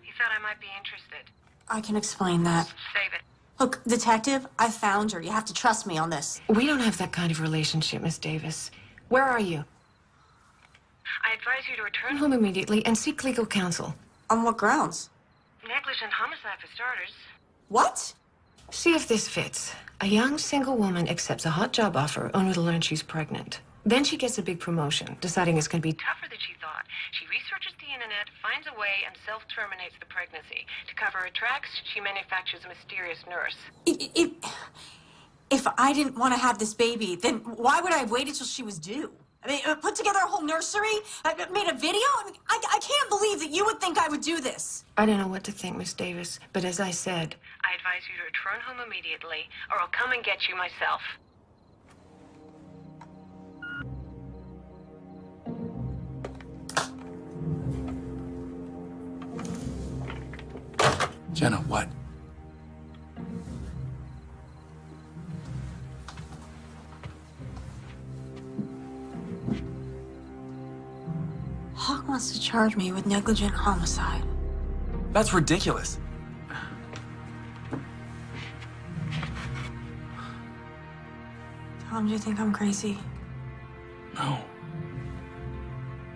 He said I might be interested. I can explain that. Save it. Look, Detective, I found her. You have to trust me on this. We don't have that kind of relationship, Miss Davis. Where are you? I advise you to return Home immediately and seek legal counsel. On what grounds? negligent homicide for starters. What? See if this fits. A young single woman accepts a hot job offer only to learn she's pregnant. Then she gets a big promotion, deciding it's going to be Tougher than she thought. She researches the internet, finds a way, and self-terminates the pregnancy. To cover her tracks, she manufactures a mysterious nurse. If I didn't want to have this baby, then why would I have waited till she was due? I mean, put together a whole nursery, made a video. I mean, I can't believe that you would think I would do this. I don't know what to think, Miss Davis, but as I said, I advise you to return home immediately, or I'll come and get you myself. Jenna, what? wants to charge me with negligent homicide. That's ridiculous. Tom, do you think I'm crazy? No.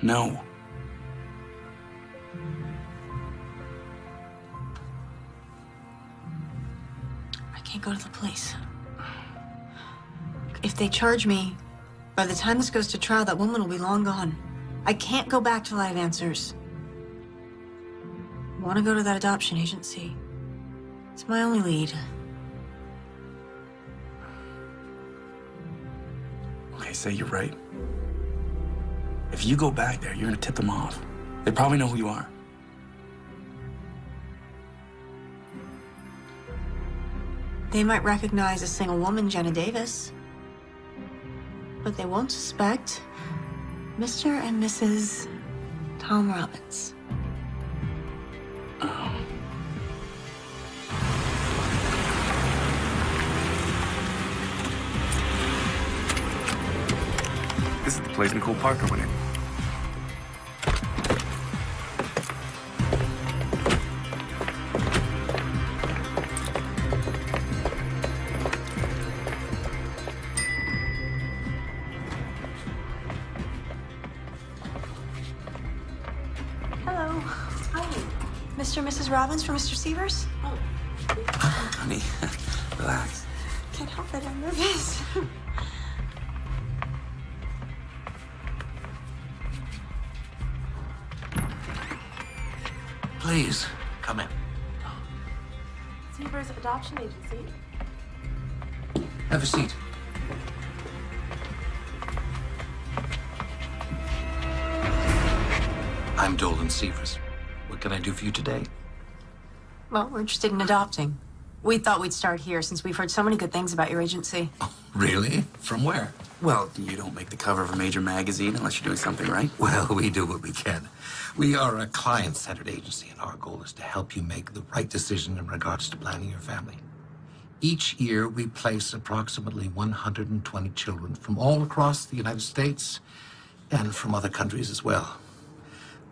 No. I can't go to the police. If they charge me, by the time this goes to trial, that woman will be long gone. I can't go back till I have answers. I want to go to that adoption agency. It's my only lead. Okay, say you're right. If you go back there, you're gonna tip them off. They probably know who you are. They might recognize a single woman, Jenna Davis. But they won't suspect Mr. and Mrs. Tom Robbins. This is the place Nicole Parker went in. Hello. Hi. Mr. and Mrs. Robbins for Mr. Severs? Oh. Honey, relax. Can't help it, I'm nervous. Please, come in. Severs Adoption Agency. Have a seat. I'm Dolan Severs. What can I do for you today? Well, we're interested in adopting. We thought we'd start here since we've heard so many good things about your agency. Really? From where? Well, you don't make the cover of a major magazine unless you're doing something right. Well, we do what we can. We are a client-centered agency, and our goal is to help you make the right decision in regards to planning your family. Each year, we place approximately 120 children from all across the United States and from other countries as well.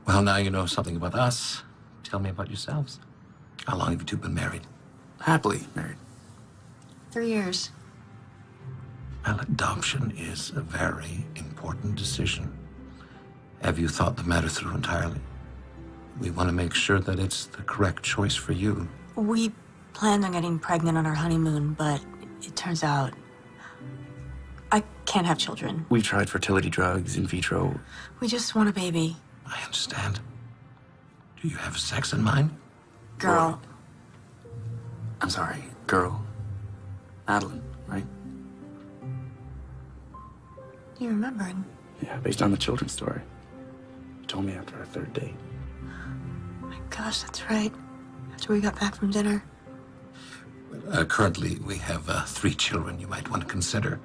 Well, now you know something about us. Tell me about yourselves. How long have you two been married? Happily married. 3 years. Well, adoption is a very important decision. Have you thought the matter through entirely? We want to make sure that it's the correct choice for you. We planned on getting pregnant on our honeymoon, but it turns out I can't have children. We've tried fertility drugs, in vitro. We just want a baby. I understand. Do you have sex in mind? Girl. I'm sorry, girl. Madeline, right? You remembered? Yeah, based on the children's story. You told me after our third date. My gosh, that's right. After we got back from dinner. Currently, we have 3 children you might want to consider.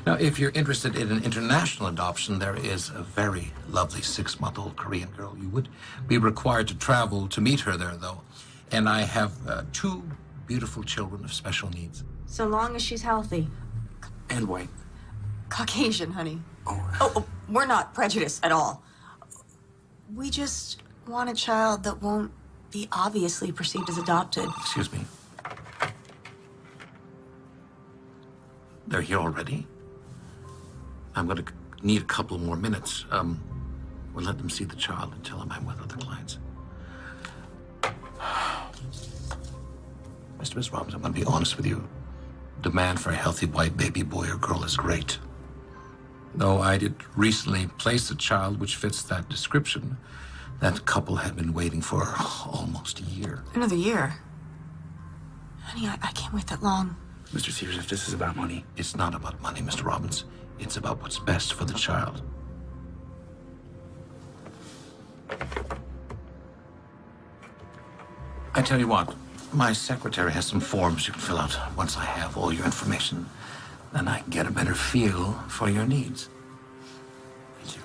Now, if you're interested in an international adoption, there is a very lovely 6-month-old Korean girl. You would be required to travel to meet her there, though. And I have 2 beautiful children of special needs. So long as she's healthy. And white. Caucasian, honey. Oh, we're not prejudiced at all. We just want a child that won't be obviously perceived as adopted. Excuse me. They're here already? I'm going to need a couple more minutes. We'll let them see the child and tell them I'm with other clients. Miss Robbins, I'm going to be honest with you. Demand for a healthy white baby boy or girl is great. Though I did recently place a child which fits that description, that couple had been waiting for almost a year. Another year? Honey, I can't wait that long. Mr. Severs, if this is about money... It's not about money, Mr. Robbins. It's about what's best for the child. I tell you what, my secretary has some forms you can fill out. Once I have all your information, then I can get a better feel for your needs. Thank you.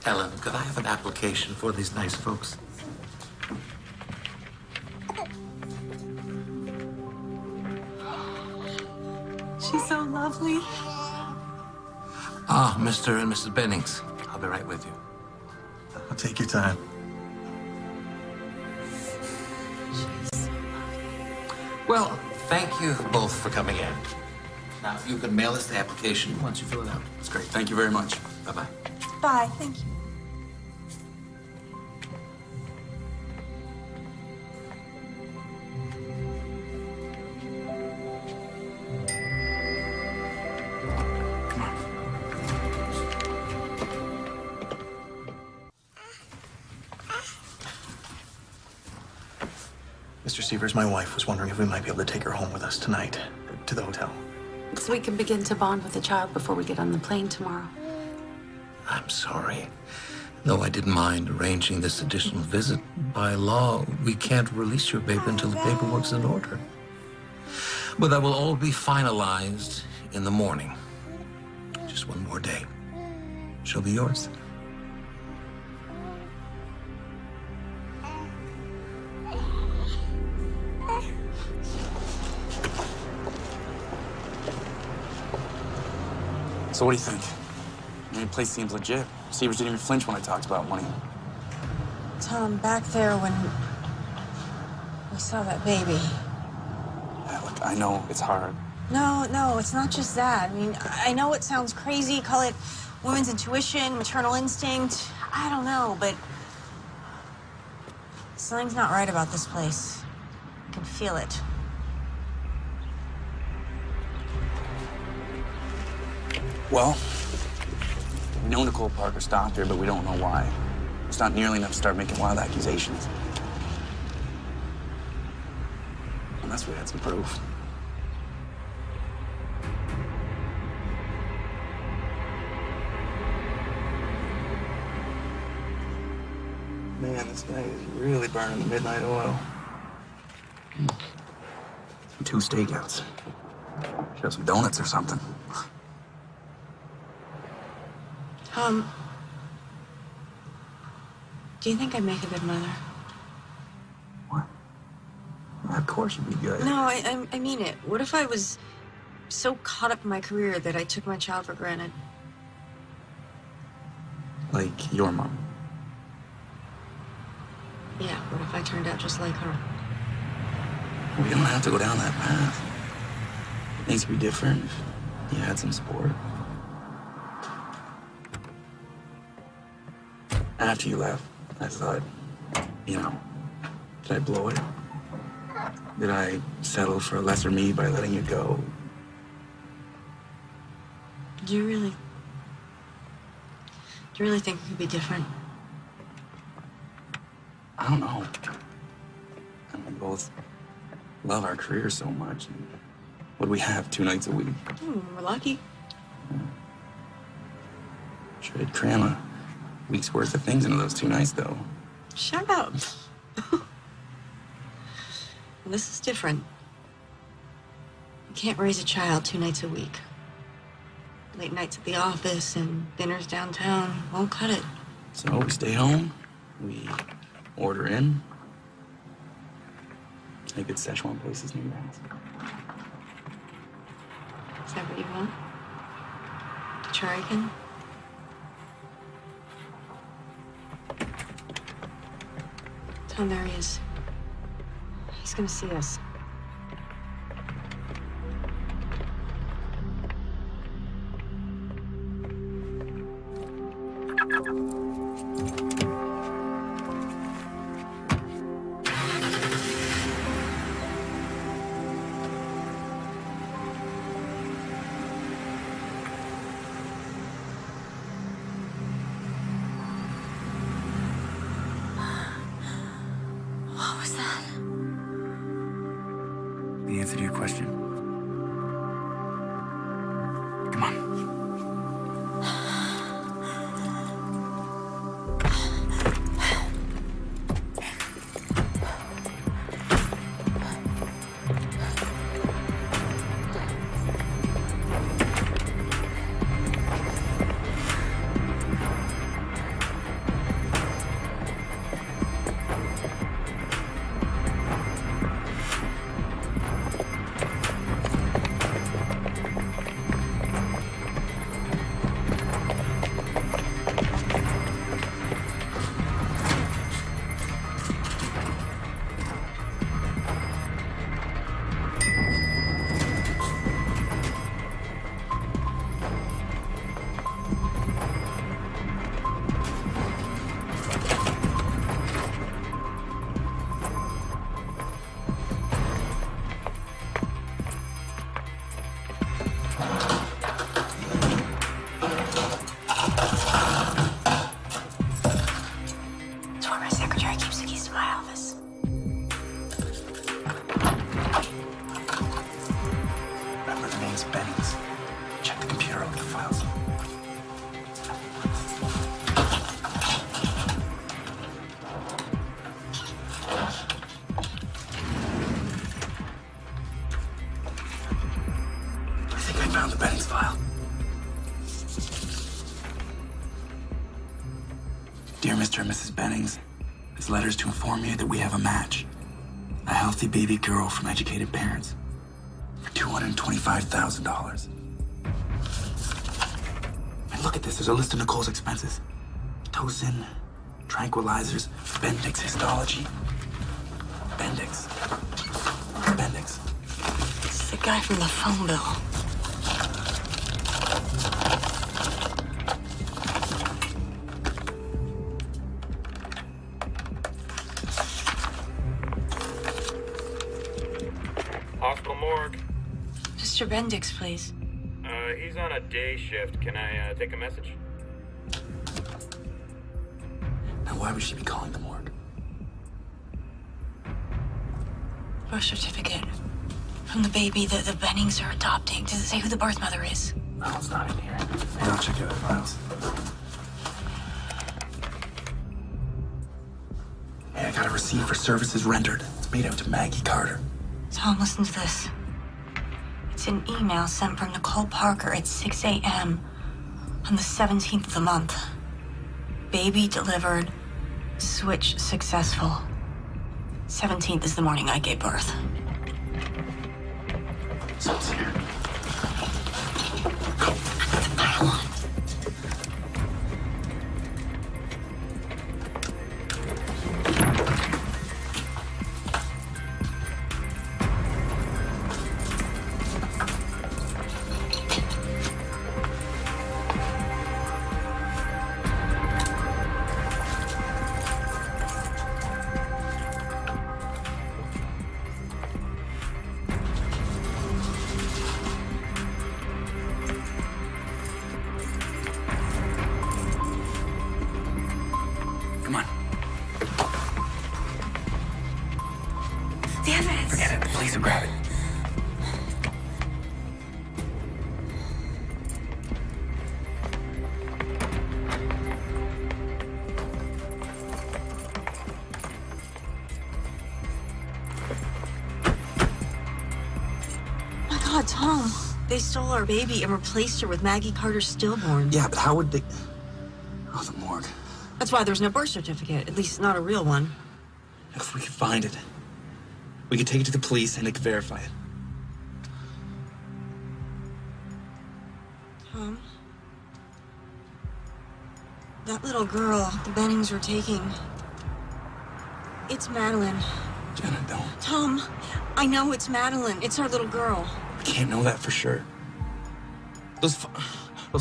Ellen, could I have an application for these nice folks? She's so lovely. Ah, Mr. and Mrs. Bennings. I'll be right with you. I'll take your time. Well, thank you both for coming in. Now, you can mail us the application once you fill it out. That's great. Thank you very much. Bye-bye. Bye, thank you. Mr. Severs, my wife was wondering if we might be able to take her home with us tonight to the hotel. So we can begin to bond with the child before we get on the plane tomorrow. I'm sorry. Though I didn't mind arranging this additional visit, by law, we can't release your baby until the paperwork's in order. But that will all be finalized in the morning. Just one more day. She'll be yours. So what do you think? I mean, the place seems legit. Severs didn't even flinch when I talked about money. Tom, back there when we saw that baby. Yeah, look, I know it's hard. No, it's not just that. I mean, I know it sounds crazy, call it women's intuition, maternal instinct. I don't know, but something's not right about this place. I can feel it. Well, we know Nicole Parker stopped her, but we don't know why. It's not nearly enough to start making wild accusations. Unless we had some proof. Man, this guy is really burning the midnight oil. 2 stakeouts. Should have some donuts or something. Do you think I'd make a good mother? What? Yeah, of course you'd be good. No, I mean it. What if I was so caught up in my career that I took my child for granted? Like your mom. Yeah, what if I turned out just like her? We don't have to go down that path. Things would be different if you had some support. After you left, I thought, you know, did I blow it? Did I settle for a lesser me by letting you go? Do you really think it could be different? I don't know. And we both love our careers so much. And what do we have 2 nights a week? We're lucky. Sure did cram a week's worth of things into those 2 nights, though. Shut up. This is different. You can't raise a child 2 nights a week. Late nights at the office and dinners downtown won't cut it. So we stay home, we order in. Any good Szechuan places near your house? Is that what you want? To try again? Tom, there he is. He's gonna see us. What was that? The answer to your question. Come on. Dear Mr. and Mrs. Bennings, this letter is to inform you that we have a match. A healthy baby girl from educated parents for $225,000. And look at this. There's a list of Nicole's expenses. Pitocin, tranquilizers, Bendix histology. Bendix. Bendix. It's the guy from the phone bill. Hospital morgue. Mr. Bendix, please. He's on a day shift. Can I take a message? Now, why would she be calling the morgue? Birth certificate from the baby that the Bennings are adopting. Does it say who the birth mother is? No, it's not in here. Hey, I'll check the other files. Hey, I got a receipt for services rendered. It's made out to Maggie Carter. Tom, listen to this. It's an email sent from Nicole Parker at 6 a.m. on the 17th of the month. Baby delivered. Switch successful. 17th is the morning I gave birth. Someone's here. The pylon. Come on. The evidence. Forget it. The police will grab it. My God, Tom. They stole our baby and replaced her with Maggie Carter's stillborn. Yeah, but how would they... Oh, the morgue. That's why there's no birth certificate, at least not a real one. If we could find it, we could take it to the police and they could verify it. Tom? That little girl the Bennings were taking... It's Madeline. Jenna, don't. Tom, I know it's Madeline. It's our little girl. We can't know that for sure. Those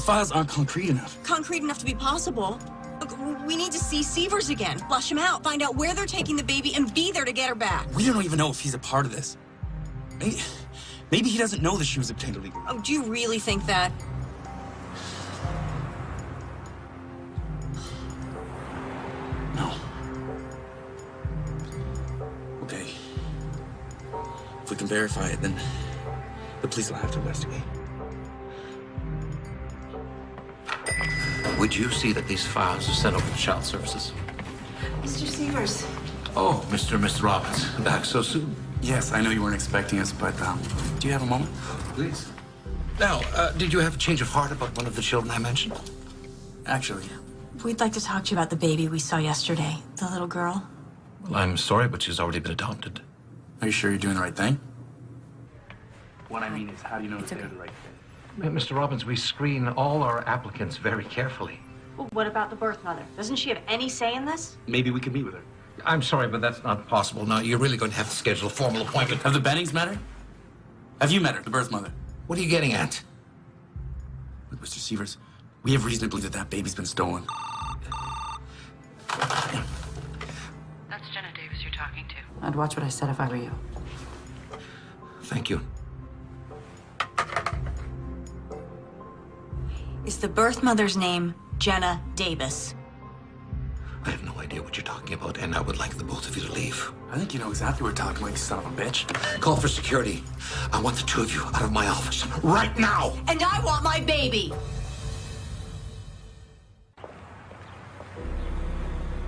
files aren't concrete enough. Concrete enough to be possible. Look, we need to see Severs again. Flush him out. Find out where they're taking the baby and be there to get her back. We don't even know if he's a part of this. Maybe he doesn't know that she was obtained illegally. Oh, do you really think that? No. Okay. If we can verify it, then the police will have to investigate. Would you see that these files are sent over to Child Services? Mr. Severs. Oh, Mr. and Mrs. Robbins, back so soon? Yes, I know you weren't expecting us, but do you have a moment? Please. Now, did you have a change of heart about one of the children I mentioned? Actually. We'd like to talk to you about the baby we saw yesterday, the little girl. Well, I'm sorry, but she's already been adopted. Are you sure you're doing the right thing? What I mean is, how do you know that they're the right thing? Mr. Robbins, we screen all our applicants very carefully. Well, what about the birth mother? Doesn't she have any say in this? Maybe we could meet with her. I'm sorry, but that's not possible. Now, you're really going to have to schedule a formal appointment. Have the Bennings met her? Have you met her, the birth mother? What are you getting at? Look, Mr. Severs, we have reason to believe that that baby's been stolen. That's Jenna Davis you're talking to. I'd watch what I said if I were you. Thank you. Is the birth mother's name Jenna Davis? I have no idea what you're talking about, and I would like the both of you to leave. I think you know exactly what we're talking about, you son of a bitch. Call for security. I want the two of you out of my office right now. And I want my baby.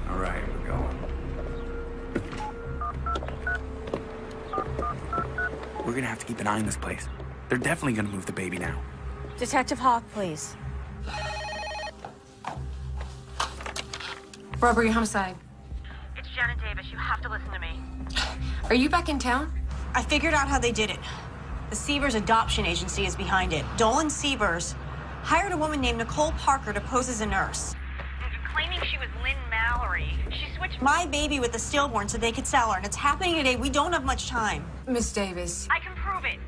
All right, we're going. We're gonna have to keep an eye on this place. They're definitely gonna move the baby now. Detective Hawk, please. Robbery, homicide. It's Janet Davis. You have to listen to me. Are you back in town? I figured out how they did it. The Sievers Adoption Agency is behind it. Dolan Sievers hired a woman named Nicole Parker to pose as a nurse. Claiming she was Lynn Mallory. She switched My baby with the stillborn so they could sell her, and it's happening today. We don't have much time. Miss Davis. I can prove it.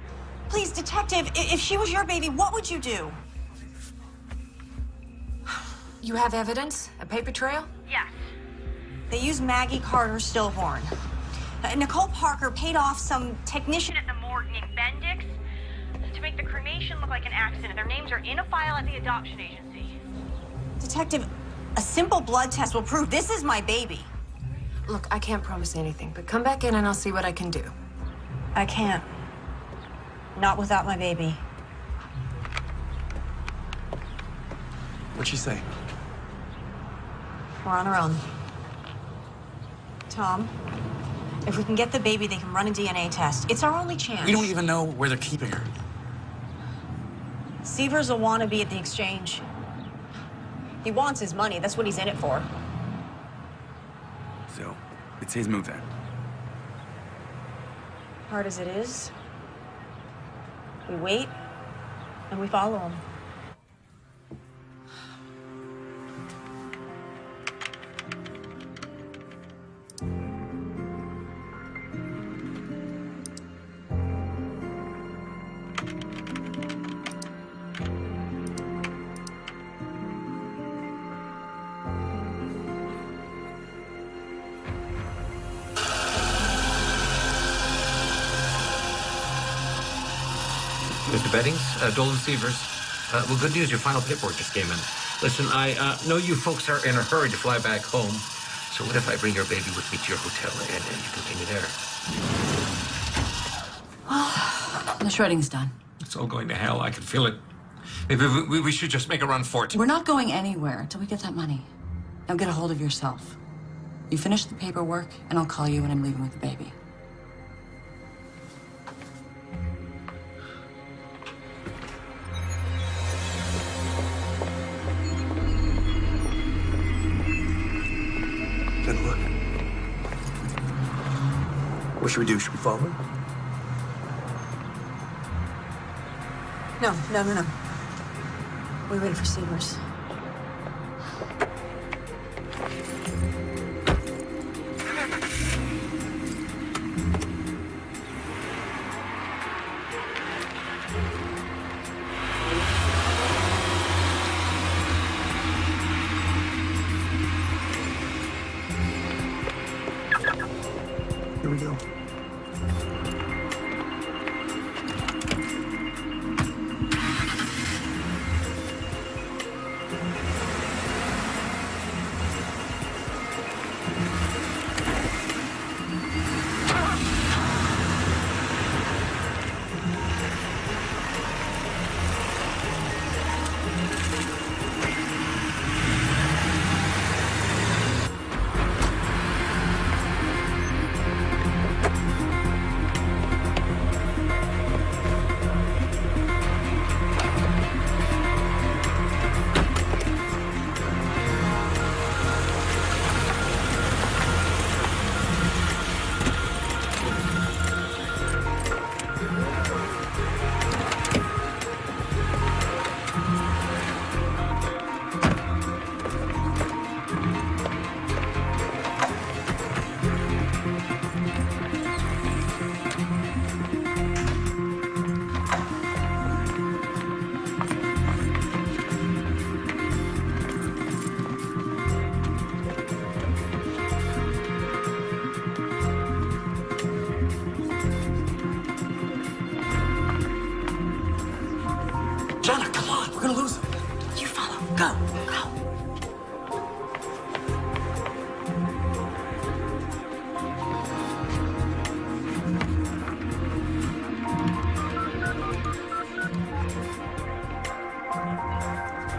Please, detective, if she was your baby, what would you do? You have evidence? A paper trail? Yes. They used Maggie Carter Stillborn. Nicole Parker paid off some technician At the morgue named Bendix to make the cremation look like an accident. Their names are in a file at the adoption agency. Detective, a simple blood test will prove this is my baby. Look, I can't promise anything, but come back in and I'll see what I can do. I can't. Not without my baby. What'd she say? We're on our own. Tom, if we can get the baby, they can run a DNA test. It's our only chance. We don't even know where they're keeping her. Sievers will want to be at the exchange. He wants his money. That's what he's in it for. So, it's his move then. Hard as it is, we wait and we follow him. Mr. Beddings, Dolan Sievers. Well, good news, your final paperwork just came in. Listen, I know you folks are in a hurry to fly back home. So what if I bring your baby with me to your hotel and you continue there? The shredding's done. It's all going to hell. I can feel it. Maybe we should just make a run for it. We're not going anywhere until we get that money. Now get a hold of yourself. You finish the paperwork, and I'll call you when I'm leaving with the baby. Good look. What should we do? Should we follow him? No. We wait for Sievers. Here we go. Jonna, come on. We're gonna lose him. You follow. Go.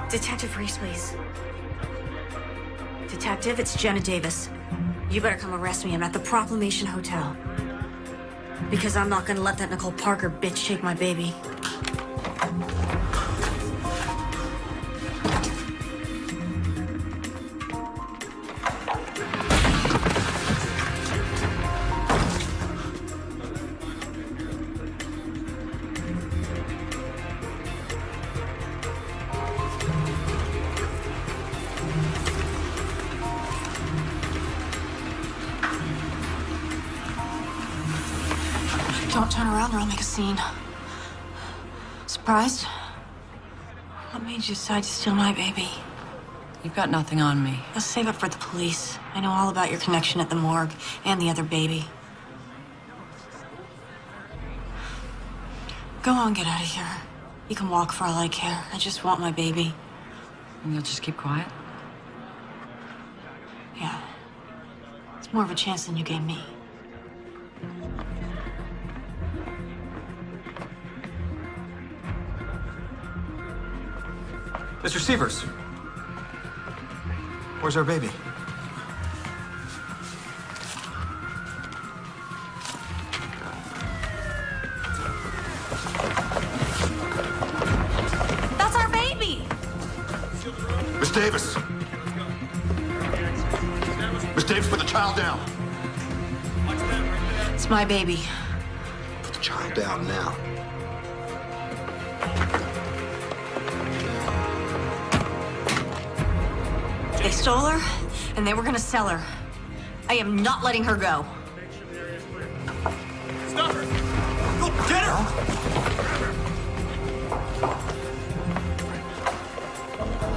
Detective Reese, please. Detective, it's Jenna Davis. You better come arrest me. I'm at the Proclamation Hotel. Because I'm not gonna let that Nicole Parker bitch take my baby. turn around or I'll make a scene. Surprised? What made you decide to steal my baby? You've got nothing on me. Let's save it for the police. I know all about your connection at the morgue and the other baby. Go on, get out of here. You can walk for all I care. I just want my baby. And you'll just keep quiet? Yeah. It's more of a chance than you gave me. Mr. Sievers, where's our baby? That's our baby! Miss Davis! Miss Davis, put the child down. It's my baby. Put the child down now. They stole her, and they were gonna sell her. I am not letting her go. Stop her! Go get her!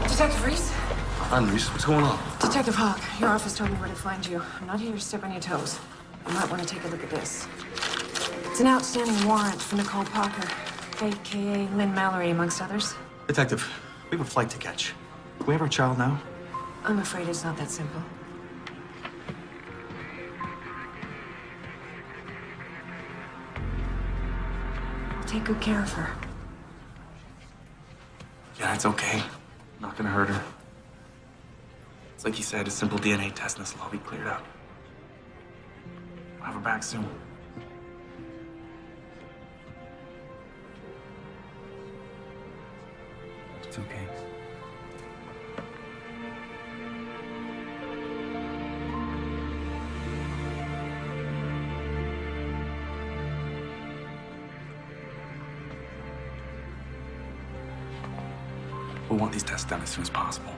Detective Reese? I'm Reese. What's going on? Detective Hawk, your office told me where to find you. I'm not here to step on your toes. You might want to take a look at this. It's an outstanding warrant for Nicole Parker, a.k.a. Lynn Mallory, amongst others. Detective, we have a flight to catch. Can we have our child now? I'm afraid it's not that simple. Take good care of her. Yeah, it's okay. Not gonna hurt her. It's like you said, a simple DNA test and this will all be cleared up. I'll have her back soon. It's okay. We'll want these tests done as soon as possible.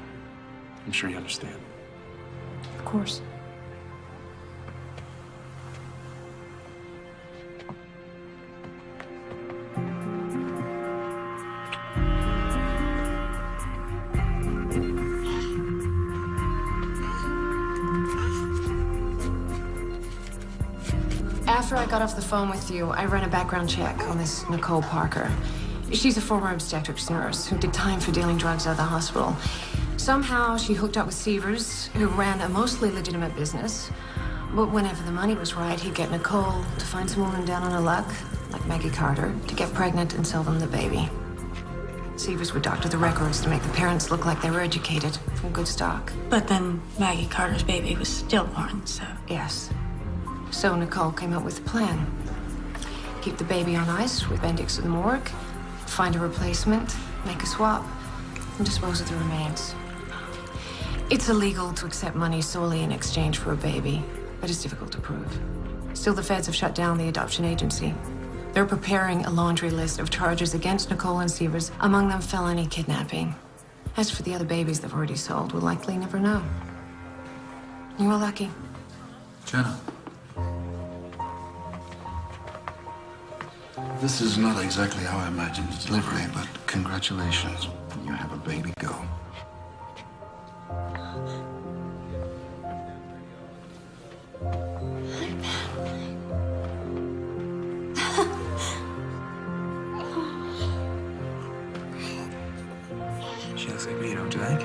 I'm sure you understand. Of course. After I got off the phone with you, I ran a background check on this Nicole Parker. She's a former obstetrics nurse who did time for dealing drugs out of the hospital. Somehow she hooked up with Sievers, who ran a mostly legitimate business. But whenever the money was right, he'd get Nicole to find some woman down on her luck, like Maggie Carter, to get pregnant and sell them the baby. Sievers would doctor the records to make the parents look like they were educated, from good stock. But then Maggie Carter's baby was stillborn, so... Yes. So Nicole came up with a plan. Keep the baby on ice with Bendix at the morgue, find a replacement, make a swap, and dispose of the remains. It's illegal to accept money solely in exchange for a baby, but it's difficult to prove. Still, the feds have shut down the adoption agency. They're preparing a laundry list of charges against Nicole and Sievers, among them felony kidnapping. As for the other babies they've already sold, we'll likely never know. You were lucky. Jenna. This is not exactly how I imagined the delivery, but congratulations. You have a baby girl. She looks like me, don't you think?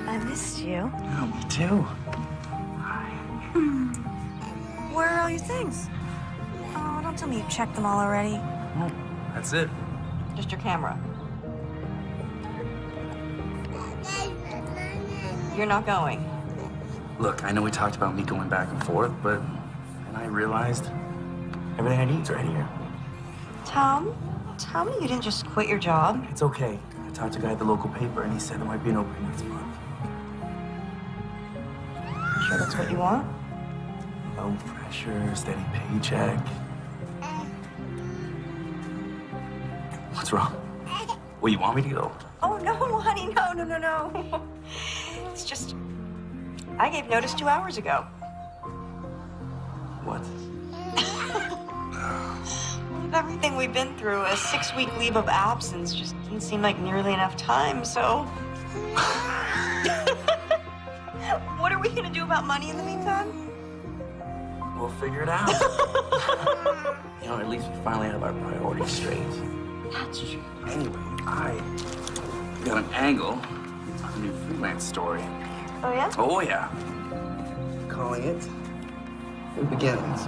I missed you. Oh, me too. Where are all your things? Oh, don't tell me you checked them all already. Oh, that's it. Just your camera. You're not going. Look, I know we talked about me going back and forth, but And I realized everything I need is right here. Tom, tell me you didn't just quit your job. It's okay. I talked to a guy at the local paper, and he said there might be an opening next month. You sure that's what you want? No pressure, steady paycheck. What's wrong? Well, you want me to go? Oh, no, honey, no. It's just, I gave notice 2 hours ago. What? With everything we've been through, a 6-week leave of absence just didn't seem like nearly enough time, so... What are we gonna do about money in the meantime? We'll figure it out. You know, at least we finally have our priorities straight. That's true. Anyway, I got an angle on a new freelance story. Oh, yeah? Oh, yeah. Calling it New Beginnings.